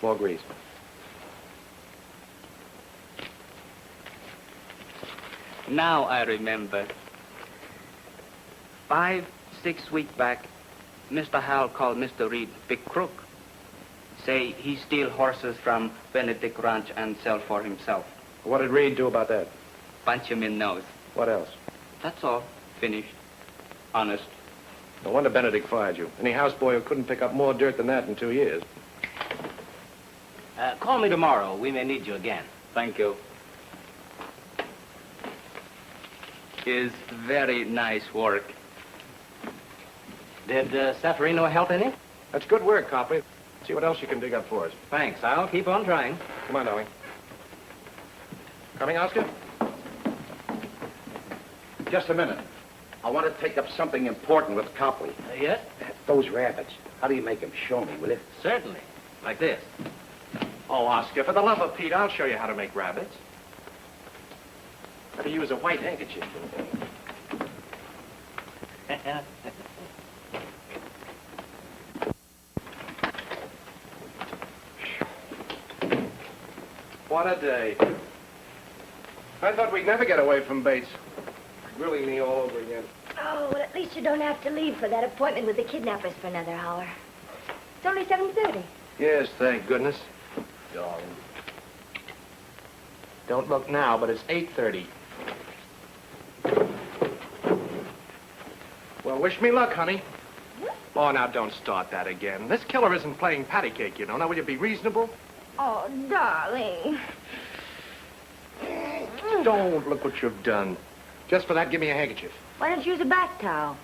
S1: More grease.
S15: Now I remember. 5, 6 weeks back, Mr. Hal called Mr. Reed big crook. Say he steal horses from Benedict Ranch and sell for himself.
S1: What did Reed do about that?
S15: Punch him in nose.
S1: What else?
S15: That's all. Finished. Honest.
S1: No wonder Benedict fired you. Any houseboy who couldn't pick up more dirt than that in 2 years.
S10: Call me tomorrow. We may need you again.
S15: Thank you. Is very nice work.
S10: Did Seferino help any?
S1: That's good work, Copley. See what else you can dig up for us.
S10: Thanks. I'll keep on trying.
S1: Come on, darling. Coming, Oscar?
S3: Just a minute. I want to take up something important with Copley.
S10: Yes?
S3: Those rabbits. How do you make them? Show me, will you?
S10: Certainly. Like this.
S1: Oh, Oscar, for the love of Pete, I'll show you how to make rabbits. Better use a white handkerchief. What a day. I thought we'd never get away from Bates. Grilling me all over again.
S2: Oh, well, at least you don't have to leave for that appointment with the kidnappers for another hour. It's only 7:30.
S1: Yes, thank goodness. Darling. Don't look now, but it's 8:30. Well, wish me luck, honey. Oh, now don't start that again. This killer isn't playing patty cake, you know. Now, will you be reasonable?
S2: Oh, darling.
S1: Don't. Look what you've done. Just for that, give me a handkerchief.
S2: Why don't you use a bath towel?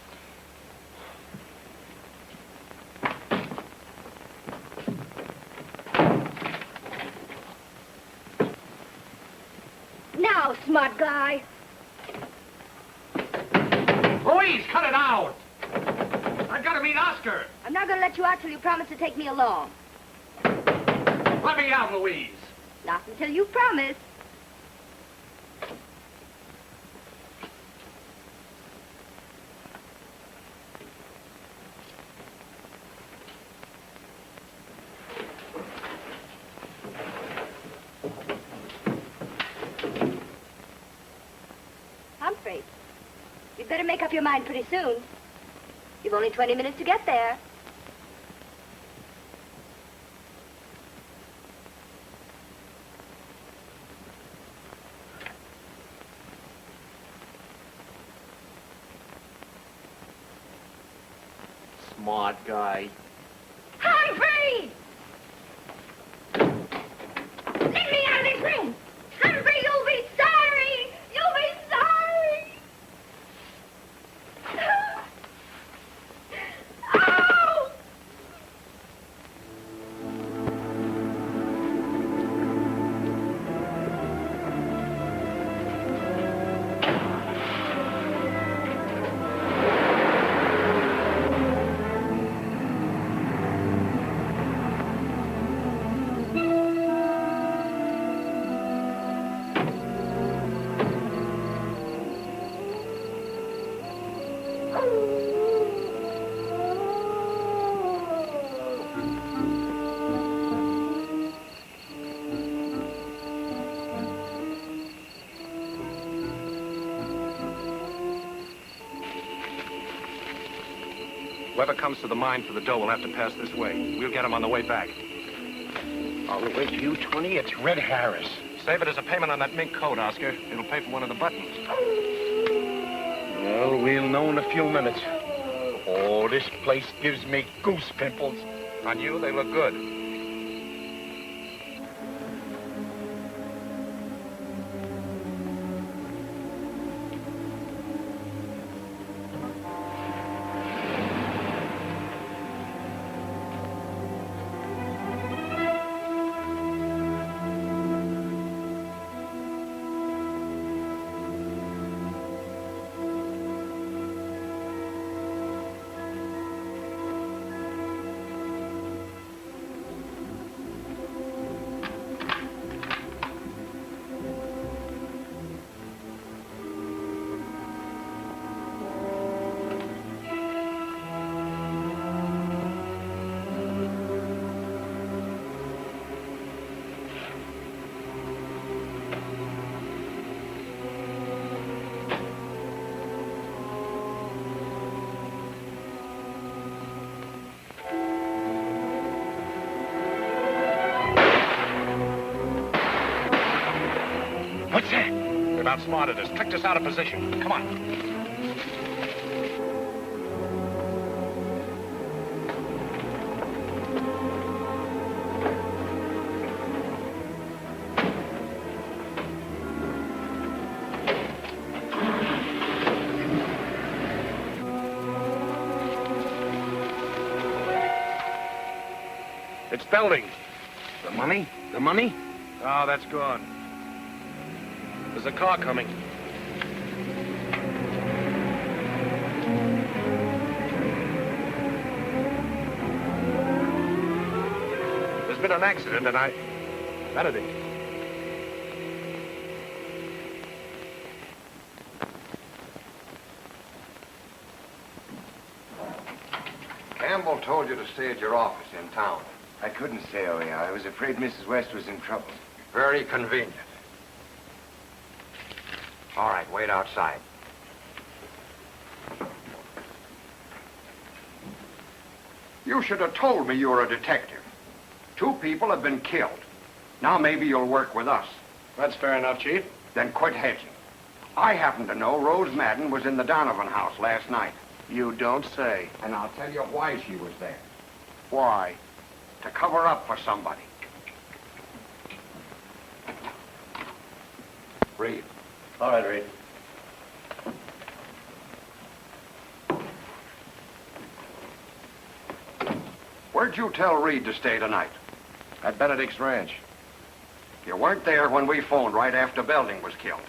S2: Now, smart guy.
S1: Louise, cut it out! I've got to meet Oscar.
S2: I'm not going to let you out till you promise to take me along.
S1: Let me out, Louise.
S2: Not until you promise. Humphrey, you'd better make up your mind pretty soon. You've only 20 minutes to get there.
S1: Smart guy.
S2: Humphrey! Let me out of this room! Humphrey, you'll be sorry! You'll be sorry! Oh!
S1: Whoever comes to the mine for the dough will have to pass this way. We'll get him on the way back.
S5: I'll wait for you, 20. It's Red Harris.
S1: Save it as a payment on that mink coat, Oscar. It'll pay for one of the buttons.
S5: Well, we'll know in a few minutes. Oh, this place gives me goose pimples.
S1: On you, they look good. outsmarted us, tricked us out of position. Come on. It's Belding.
S3: The money? The money?
S1: Oh, that's gone. There's a car coming. There's been an accident, and Benedict.
S12: Campbell told you to stay at your office in town.
S5: I couldn't stay over here. I was afraid Mrs. West was in trouble.
S12: Very convenient. All right, wait outside. You should have told me you were a detective. 2 people have been killed. Now maybe you'll work with us.
S1: That's fair enough, Chief.
S12: Then quit hedging. I happen to know Rose Madden was in the Donovan house last night.
S1: You don't say.
S12: And I'll tell you why she was there.
S1: Why?
S12: To cover up for somebody. Reed.
S3: All right, Reed.
S12: Where'd you tell Reed to stay tonight?
S1: At Benedict's ranch.
S12: You weren't there when we phoned right after Belding was killed.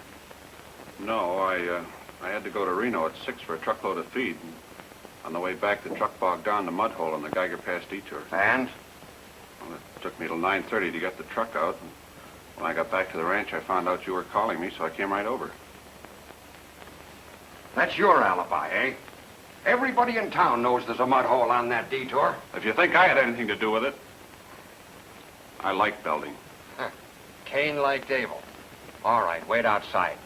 S7: No, I had to go to Reno at 6 for a truckload of feed. And on the way back, the truck bogged down the mud hole in the Geiger Pass detour.
S12: And?
S7: Well, it took me till 9:30 to get the truck out. And when I got back to the ranch, I found out you were calling me, so I came right over.
S12: That's your alibi, eh? Everybody in town knows there's a mud hole on that detour.
S7: If you think I had anything to do with it, I like Belding.
S12: Cain liked Abel. All right, wait outside.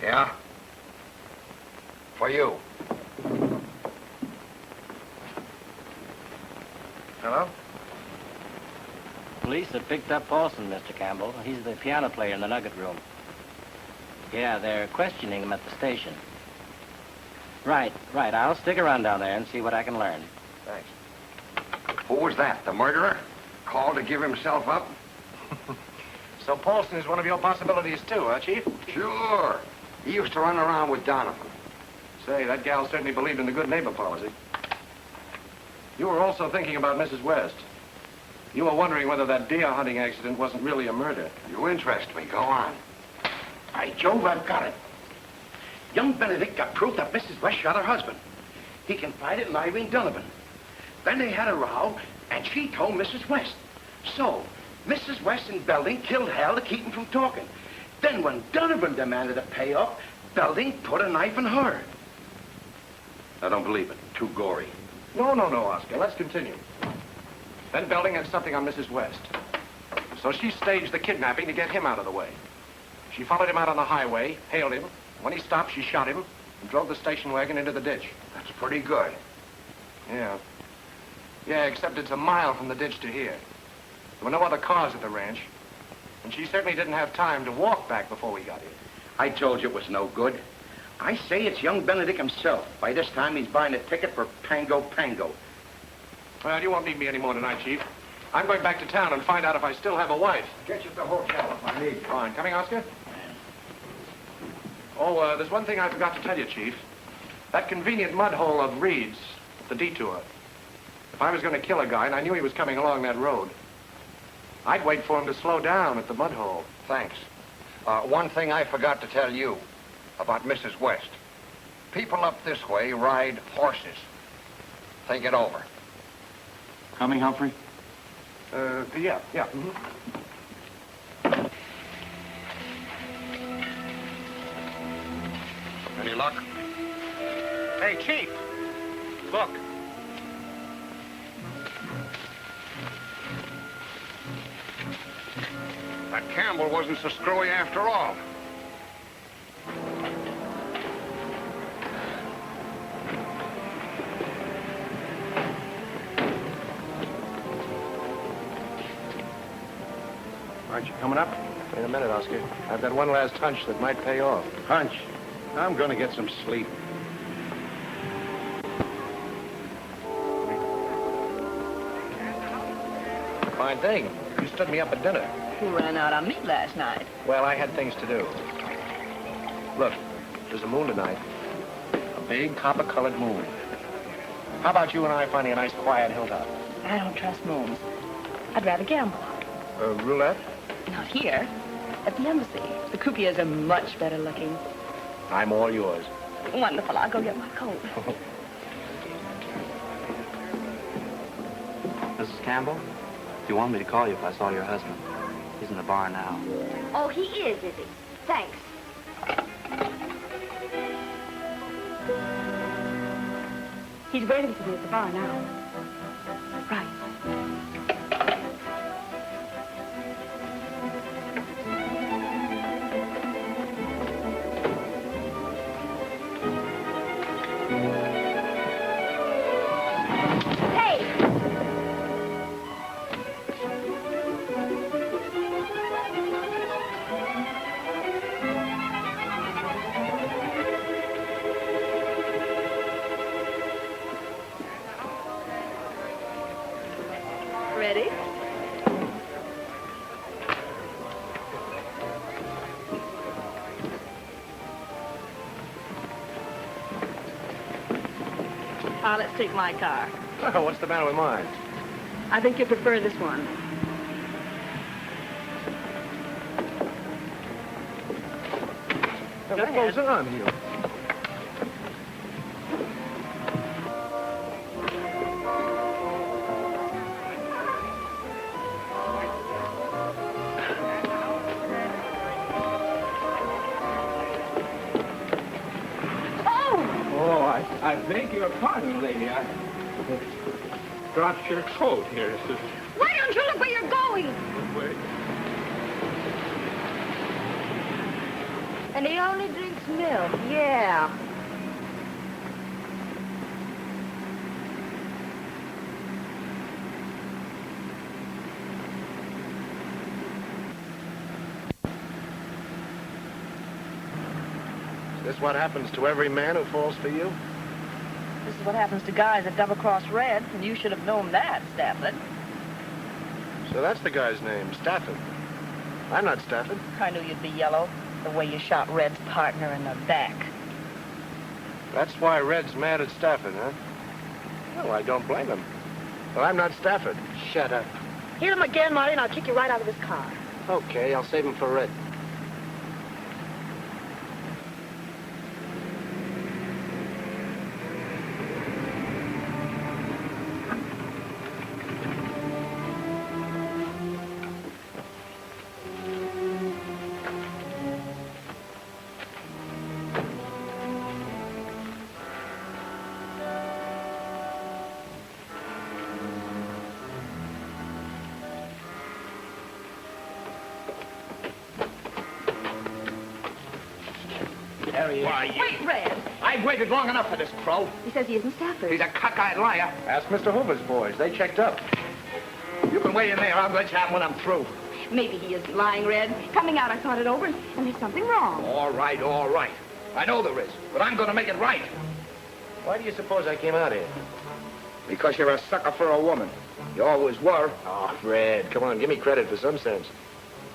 S12: Yeah? For you.
S1: Hello?
S10: Police have picked up Paulson, Mr. Campbell. He's the piano player in the Nugget Room. Yeah, they're questioning him at the station. Right. I'll stick around down there and see what I can learn.
S1: Thanks.
S12: Who was that, the murderer? Called to give himself up?
S1: So Paulson is one of your possibilities, too, huh, Chief?
S12: Sure. He used to run around with Donovan.
S1: Say, that gal certainly believed in the good neighbor policy. You were also thinking about Mrs. West. You were wondering whether that deer hunting accident wasn't really a murder.
S12: You interest me. Go on.
S3: By Jove, I've got it. Young Benedict got proof that Mrs. West shot her husband. He confided in Irene Donovan. Then they had a row, and she told Mrs. West. So, Mrs. West and Belding killed Hal to keep him from talking. Then when Donovan demanded a payoff, Belding put a knife in her. I don't believe it. Too gory.
S1: No, Oscar. Let's continue. Then Belding had something on Mrs. West. So she staged the kidnapping to get him out of the way. She followed him out on the highway, hailed him. When he stopped, she shot him and drove the station wagon into the ditch.
S12: That's pretty good.
S1: Yeah. Yeah, except it's a mile from the ditch to here. There were no other cars at the ranch. And she certainly didn't have time to walk back before we got here.
S3: I told you it was no good. I say it's young Benedict himself. By this time, he's buying a ticket for Pango Pango.
S1: Well, you won't need me anymore tonight, Chief. I'm going back to town and find out if I still have a wife.
S12: Get you at the hotel if I need you.
S1: Fine. Coming, Oscar? Oh, there's one thing I forgot to tell you, Chief. That convenient mud hole of Reed's, the detour. If I was going to kill a guy and I knew he was coming along that road, I'd wait for him to slow down at the mud hole.
S12: Thanks. One thing I forgot to tell you about Mrs. West. People up this way ride horses. Think it over.
S3: Coming, Humphrey?
S1: Yeah. Mm-hmm.
S12: Any luck?
S1: Hey, Chief. Look.
S12: That Campbell wasn't so screwy after all.
S1: Aren't you coming up? Wait a minute, Oscar. I've got one last hunch that might pay off.
S3: Hunch. I'm going to get some sleep.
S1: Fine thing. You stood me up at dinner.
S13: Who ran out on me last night?
S1: Well, I had things to do. Look, there's a moon tonight. A big copper-colored moon. How about you and I finding a nice quiet hilltop?
S13: I don't trust moons. I'd rather gamble.
S1: Roulette?
S13: Not here. At the embassy. The croupiers are much better looking.
S1: I'm all yours.
S13: Wonderful. I'll go get my coat.
S15: Mrs. Campbell, you wanted me to call you if I saw your husband. He's in the bar now.
S2: Oh, he is he? Thanks.
S13: He's waiting for me at the bar now. Right. Ready? Let's take my car.
S1: Oh, what's the matter with mine?
S13: I think you prefer this one.
S1: What goes on here?
S6: I beg your pardon, lady. I dropped your coat here.
S2: Why don't you look where you're going?
S6: Wait.
S2: And he only drinks milk. Yeah.
S1: Is this what happens to every man who falls for you?
S13: This is what happens to guys that double-cross Red, and you should have known that, Stafford.
S1: So that's the guy's name, Stafford. I'm not Stafford.
S13: I knew you'd be yellow, the way you shot Red's partner in the back.
S1: That's why Red's mad at Stafford, huh? Well, I don't blame him. Well, I'm not Stafford.
S11: Shut up.
S13: Hit him again, Marty, and I'll kick you right out of this car.
S11: Okay, I'll save him for Red.
S3: There he is.
S2: Wait, Red.
S3: I've waited long enough for this crow.
S2: He says he isn't Stafford.
S3: He's a cockeyed liar.
S1: Ask Mr. Hoover's boys. They checked up.
S3: You can wait in there. I'll let you have when I'm through.
S2: Maybe he isn't lying, Red. Coming out, I thought it over, and there's something wrong.
S3: All right, all right. I know there is, but I'm going to make it right.
S1: Why do you suppose I came out here?
S3: Because you're a sucker for a woman. You always were.
S1: Oh, Fred, come on, give me credit for some sense.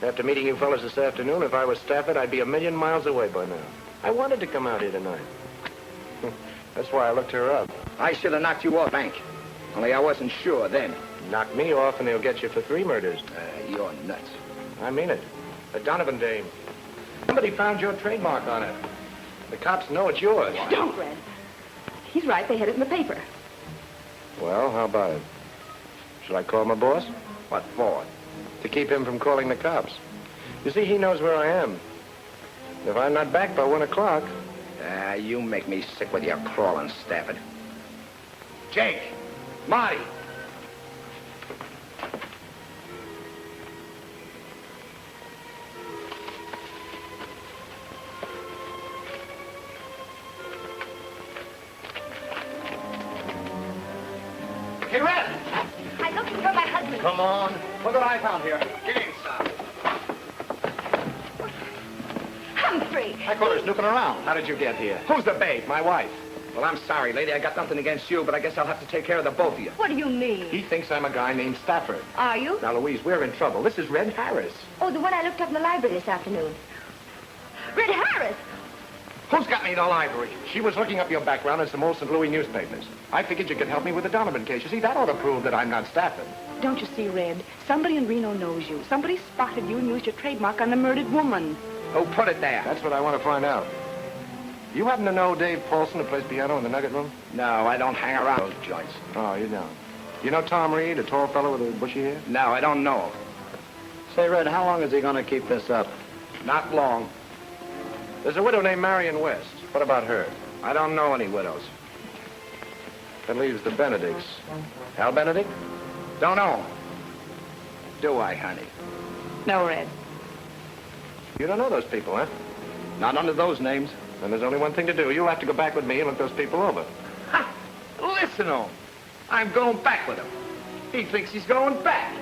S1: After meeting you fellas this afternoon, if I was Stafford, I'd be a million miles away by now. I wanted to come out here tonight. That's why I looked her up.
S3: I should have knocked you off, Bank. Only I wasn't sure then.
S1: Knock me off and they'll get you for 3 murders.
S3: You're nuts.
S1: I mean it. The Donovan dame. Somebody found your trademark on it. The cops know it's yours.
S2: Don't, Red. He's right. They had it in the paper.
S1: Well, how about it? Should I call my boss?
S3: What for?
S1: To keep him from calling the cops. You see, he knows where I am. If I'm not back by 1 o'clock...
S3: You make me sick with your crawling, Stafford. Jake! Marty! Hey, Red!
S2: I'm looking for my husband.
S3: Come on. Look what I found here. Get in, son.
S2: hurry.
S1: I caught her snooping around. How did you get here?
S3: Who's the babe?
S1: My wife.
S3: Well, I'm sorry, lady. I got nothing against you, but I guess I'll have to take care of the both of you.
S2: What do you mean?
S1: He thinks I'm a guy named Stafford.
S2: Are you?
S1: Now, Louise, we're in trouble. This is Red Harris.
S2: Oh, the one I looked up in the library this afternoon. Red Harris!
S3: Who's got me in the library?
S1: She was looking up your background in some old St. Louis newspapers. I figured you could help me with the Donovan case. You see, that ought to prove that I'm not Stafford.
S13: Don't you see, Red? Somebody in Reno knows you. Somebody spotted you and used your trademark on the murdered woman.
S3: Who put it there?
S1: That's what I want to find out. You happen to know Dave Paulson, who plays piano in the Nugget Room?
S3: No, I don't hang around those joints.
S1: Oh, you don't. You know Tom Reed, a tall fellow with a bushy hair?
S3: No, I don't know him.
S14: Say, Red, how long is he going to keep this up?
S3: Not long.
S1: There's a widow named Marion West. What about her?
S3: I don't know any widows.
S1: That leaves the Benedicts. Hal Benedict?
S3: Don't know. Do I, honey?
S13: No, Red.
S1: You don't know those people, huh?
S3: Not under those names.
S1: Then there's only one thing to do. You'll have to go back with me and look those people over.
S3: Ha! Listen to him. I'm going back with him. He thinks he's going back.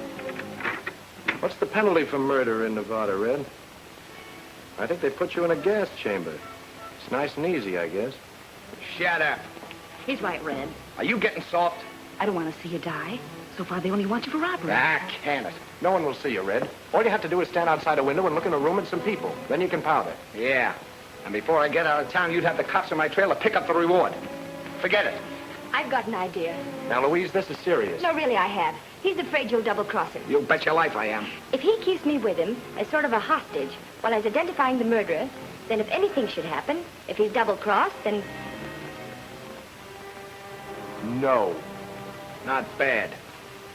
S1: What's the penalty for murder in Nevada, Red? I think they put you in a gas chamber. It's nice and easy, I guess.
S3: Shut up.
S13: He's right, Red.
S3: Are you getting soft?
S13: I don't want to see you die. So far, they only want you for robbery.
S3: Ah, can it?
S1: No one will see you, Red. All you have to do is stand outside a window and look in a room at some people. Then you can powder.
S3: Yeah. And before I get out of town, you'd have the cops on my trail to pick up the reward. Forget it.
S2: I've got an idea.
S1: Now, Louise, this is serious.
S2: No, really, I have. He's afraid you'll double-cross him.
S3: You bet your life I am.
S2: If he keeps me with him as sort of a hostage while he's identifying the murderer, then if anything should happen, if he's double-crossed, then...
S1: No.
S3: Not bad.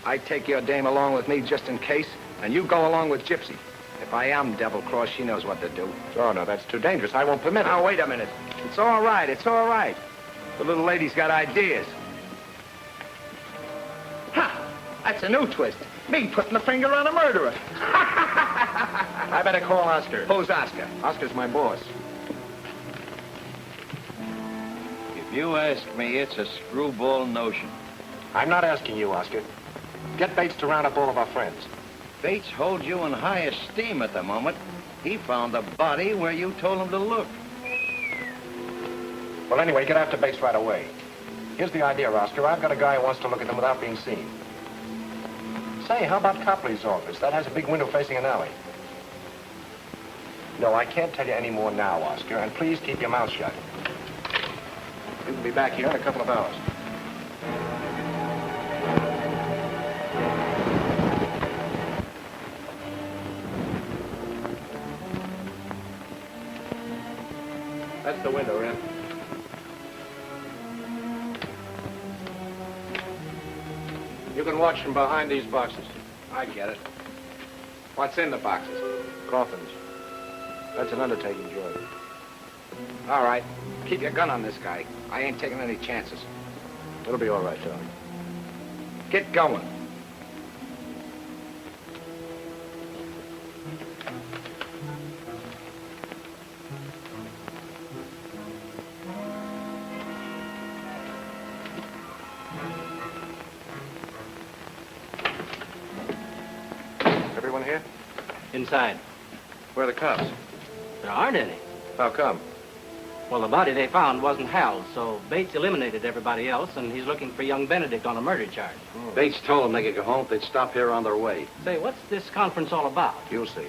S3: I take your dame along with me just in case, and you go along with Gypsy. If I am double-crossed, she knows what to do.
S1: Oh, no, that's too dangerous. I won't permit it.
S3: Now, wait a minute. It's all right. It's all right. The little lady's got ideas. Ha! That's a new twist. Me putting the finger on a murderer.
S1: I better call Oscar.
S3: Who's Oscar?
S1: Oscar's my boss.
S16: If you ask me, it's a screwball notion.
S1: I'm not asking you, Oscar. Get Bates to round up all of our friends.
S16: Bates holds you in high esteem at the moment. He found the body where you told him to look.
S1: Well, anyway, get after Bates right away. Here's the idea, Oscar. I've got a guy who wants to look at them without being seen. Say, how about Copley's office? That has a big window facing an alley. No, I can't tell you any more now, Oscar, and please keep your mouth shut. You can be back here in a couple of hours. That's the window, Ren. You can watch from behind these boxes.
S3: I get it. What's in the boxes?
S1: Coffins. That's an undertaking job.
S3: All right. Keep your gun on this guy. I ain't taking any chances.
S1: It'll be all right, Charlie.
S3: Get going.
S1: Everyone here?
S10: Inside.
S1: Where are the cops?
S10: There aren't any.
S1: How come?
S10: Well, the body they found wasn't Hal's, so Bates eliminated everybody else, and he's looking for young Benedict on a murder charge.
S14: Bates told them they could go home if they'd stop here on their way.
S10: Say, what's this conference all about?
S1: You'll see.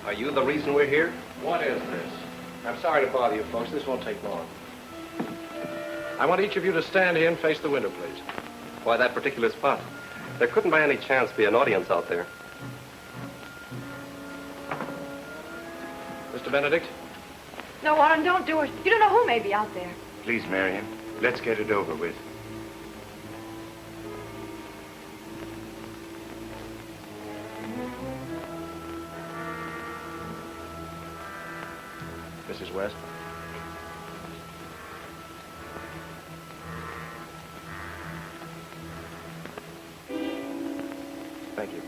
S4: Are you the reason we're here?
S1: What is this? I'm sorry to bother you, folks. This won't take long. I want each of you to stand here and face the window, please.
S4: Why that particular spot? There couldn't by any chance be an audience out there.
S1: Mr. Benedict?
S9: No, Warren, don't do it. You don't know who may be out there.
S5: Please, Marion, let's get it over with.
S1: Mrs. West? Thank you.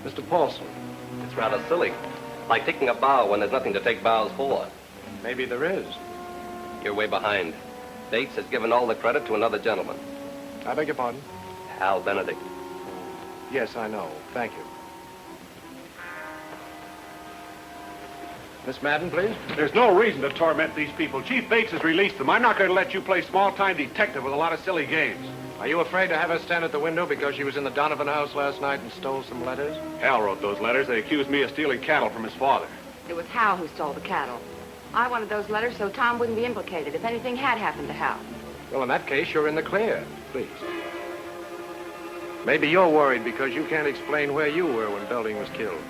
S1: Mr. Paulson?
S4: It's rather silly. Like taking a bow when there's nothing to take bows for.
S1: Maybe there is.
S4: You're way behind. Bates has given all the credit to another gentleman.
S1: I beg your pardon?
S4: Hal Benedict.
S1: Yes, I know. Thank you. Miss Madden, please.
S8: There's no reason to torment these people. Chief Bates has released them. I'm not going to let you play small-time detective with a lot of silly games.
S1: Are you afraid to have her stand at the window because she was in the Donovan house last night and stole some letters?
S8: Hal wrote those letters. They accused me of stealing cattle from his father.
S9: It was Hal who stole the cattle. I wanted those letters so Tom wouldn't be implicated if anything had happened to Hal.
S1: Well, in that case, you're in the clear. Please. Maybe you're worried because you can't explain where you were when Belding was killed.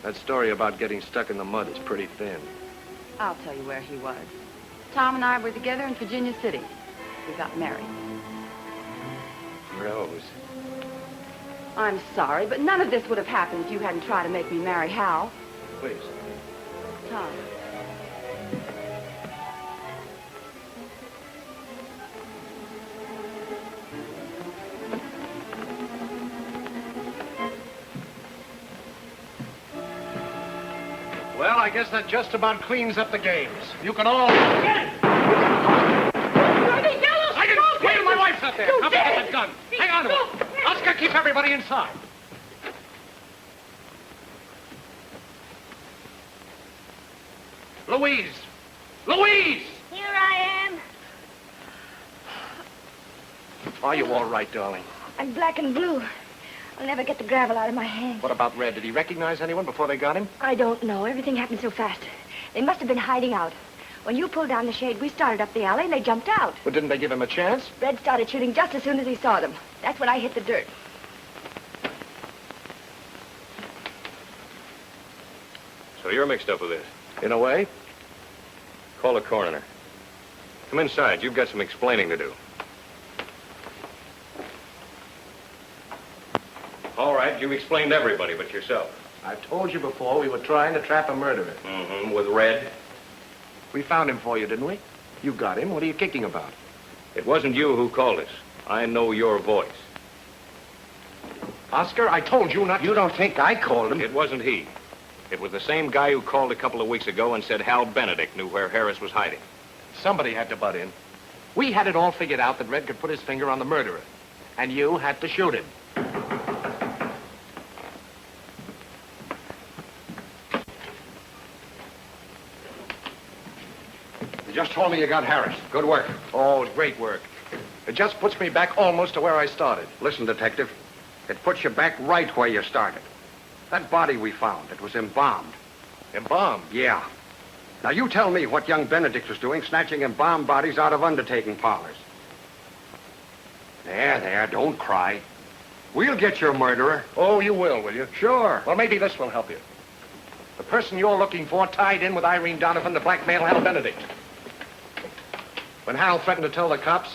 S1: That story about getting stuck in the mud is pretty thin.
S9: I'll tell you where he was. Tom and I were together in Virginia City. We got married.
S1: Rose.
S9: I'm sorry, but none of this would have happened if you hadn't tried to make me marry Hal.
S1: Please.
S9: Tom.
S1: Well, I guess that just about cleans up the games. You can all... Wait, my wife's up there. Come get that gun. Hang on to it. Oscar, keep everybody inside. Louise! Louise!
S2: Here I am.
S1: Are you all right, darling?
S2: I'm black and blue. I'll never get the gravel out of my hands.
S1: What about Red? Did he recognize anyone before they got him?
S2: I don't know. Everything happened so fast. They must have been hiding out. When you pulled down the shade, we started up the alley and they jumped out.
S1: But didn't they give him a chance?
S2: Red started shooting just as soon as he saw them. That's when I hit the dirt.
S4: So you're mixed up with this?
S1: In a way.
S4: Call the coroner. Come inside. You've got some explaining to do. All right, you've explained to everybody but yourself.
S1: I've told you before we were trying to trap a murderer.
S4: Mm-hmm. With Red?
S1: We found him for you, didn't we? You got him. What are you kicking about?
S4: It wasn't you who called us. I know your voice.
S1: Oscar, I told you not to...
S3: You don't think I called him?
S4: It wasn't he. It was the same guy who called a couple of weeks ago and said Hal Benedict knew where Harris was hiding.
S1: Somebody had to butt in. We had it all figured out that Red could put his finger on the murderer. And you had to shoot him.
S3: You just told me you got Harris. Good work.
S1: Oh, great work. It just puts me back almost to where I started.
S12: Listen, Detective, it puts you back right where you started. That body we found, it was embalmed.
S1: Embalmed?
S12: Yeah. Now, you tell me what young Benedict was doing, snatching embalmed bodies out of undertaking parlors. There, don't cry. We'll get your murderer.
S1: Oh, you will you?
S12: Sure.
S1: Well, maybe this will help you. The person you're looking for tied in with Irene Donovan to blackmail Hal Benedict. When Hal threatened to tell the cops,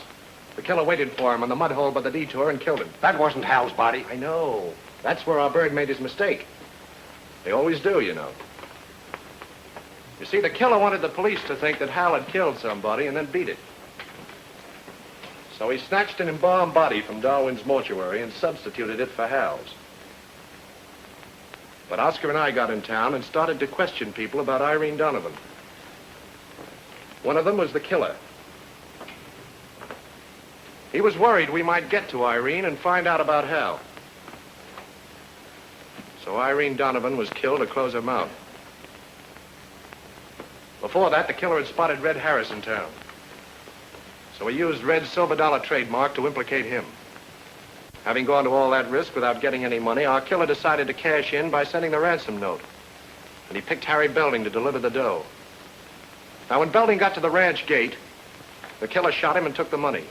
S1: the killer waited for him on the mud hole by the detour and killed him.
S12: That wasn't Hal's body.
S1: I know. That's where our bird made his mistake. They always do, you know. You see, the killer wanted the police to think that Hal had killed somebody and then beat it. So he snatched an embalmed body from Darwin's mortuary and substituted it for Hal's. But Oscar and I got in town and started to question people about Irene Donovan. One of them was the killer. He was worried we might get to Irene and find out about Hal. So Irene Donovan was killed to close her mouth. Before that, the killer had spotted Red Harris in town. So he used Red's silver dollar trademark to implicate him. Having gone to all that risk without getting any money, our killer decided to cash in by sending the ransom note. And he picked Harry Belding to deliver the dough. Now, when Belding got to the ranch gate, the killer shot him and took the money.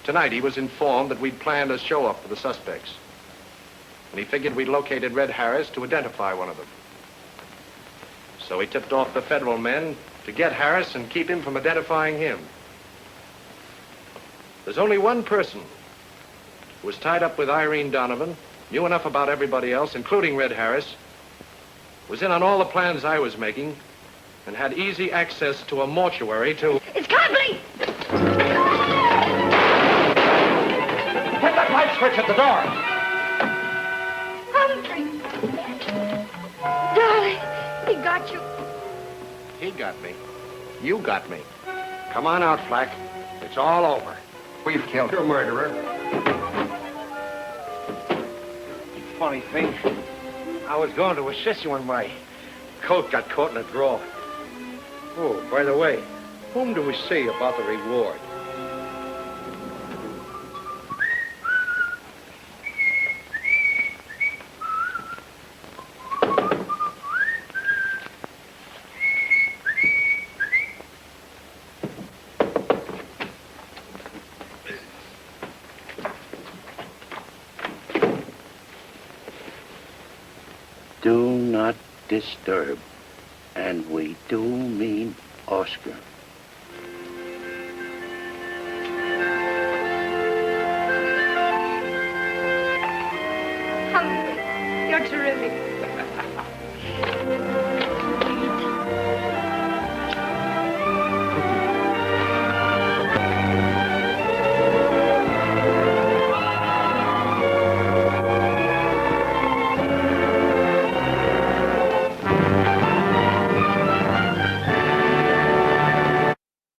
S1: Tonight, he was informed that we'd planned a show-up for the suspects. And he figured we'd located Red Harris to identify one of them. So he tipped off the federal men to get Harris and keep him from identifying him. There's only one person who was tied up with Irene Donovan, knew enough about everybody else, including Red Harris, was in on all the plans I was making, and had easy access to a mortuary to...
S2: It's Copley!
S12: Hit that light switch at the door.
S2: Humphrey! Darling, he got you.
S1: He got me. You got me.
S12: Come on out, Flack. It's all over. We've killed
S1: You're a murderer.
S5: Funny thing, I was going to assist you when my coat got caught in a drawer. Oh, by the way, whom do we see about the reward?
S16: Do not disturb. And we do mean Oscar.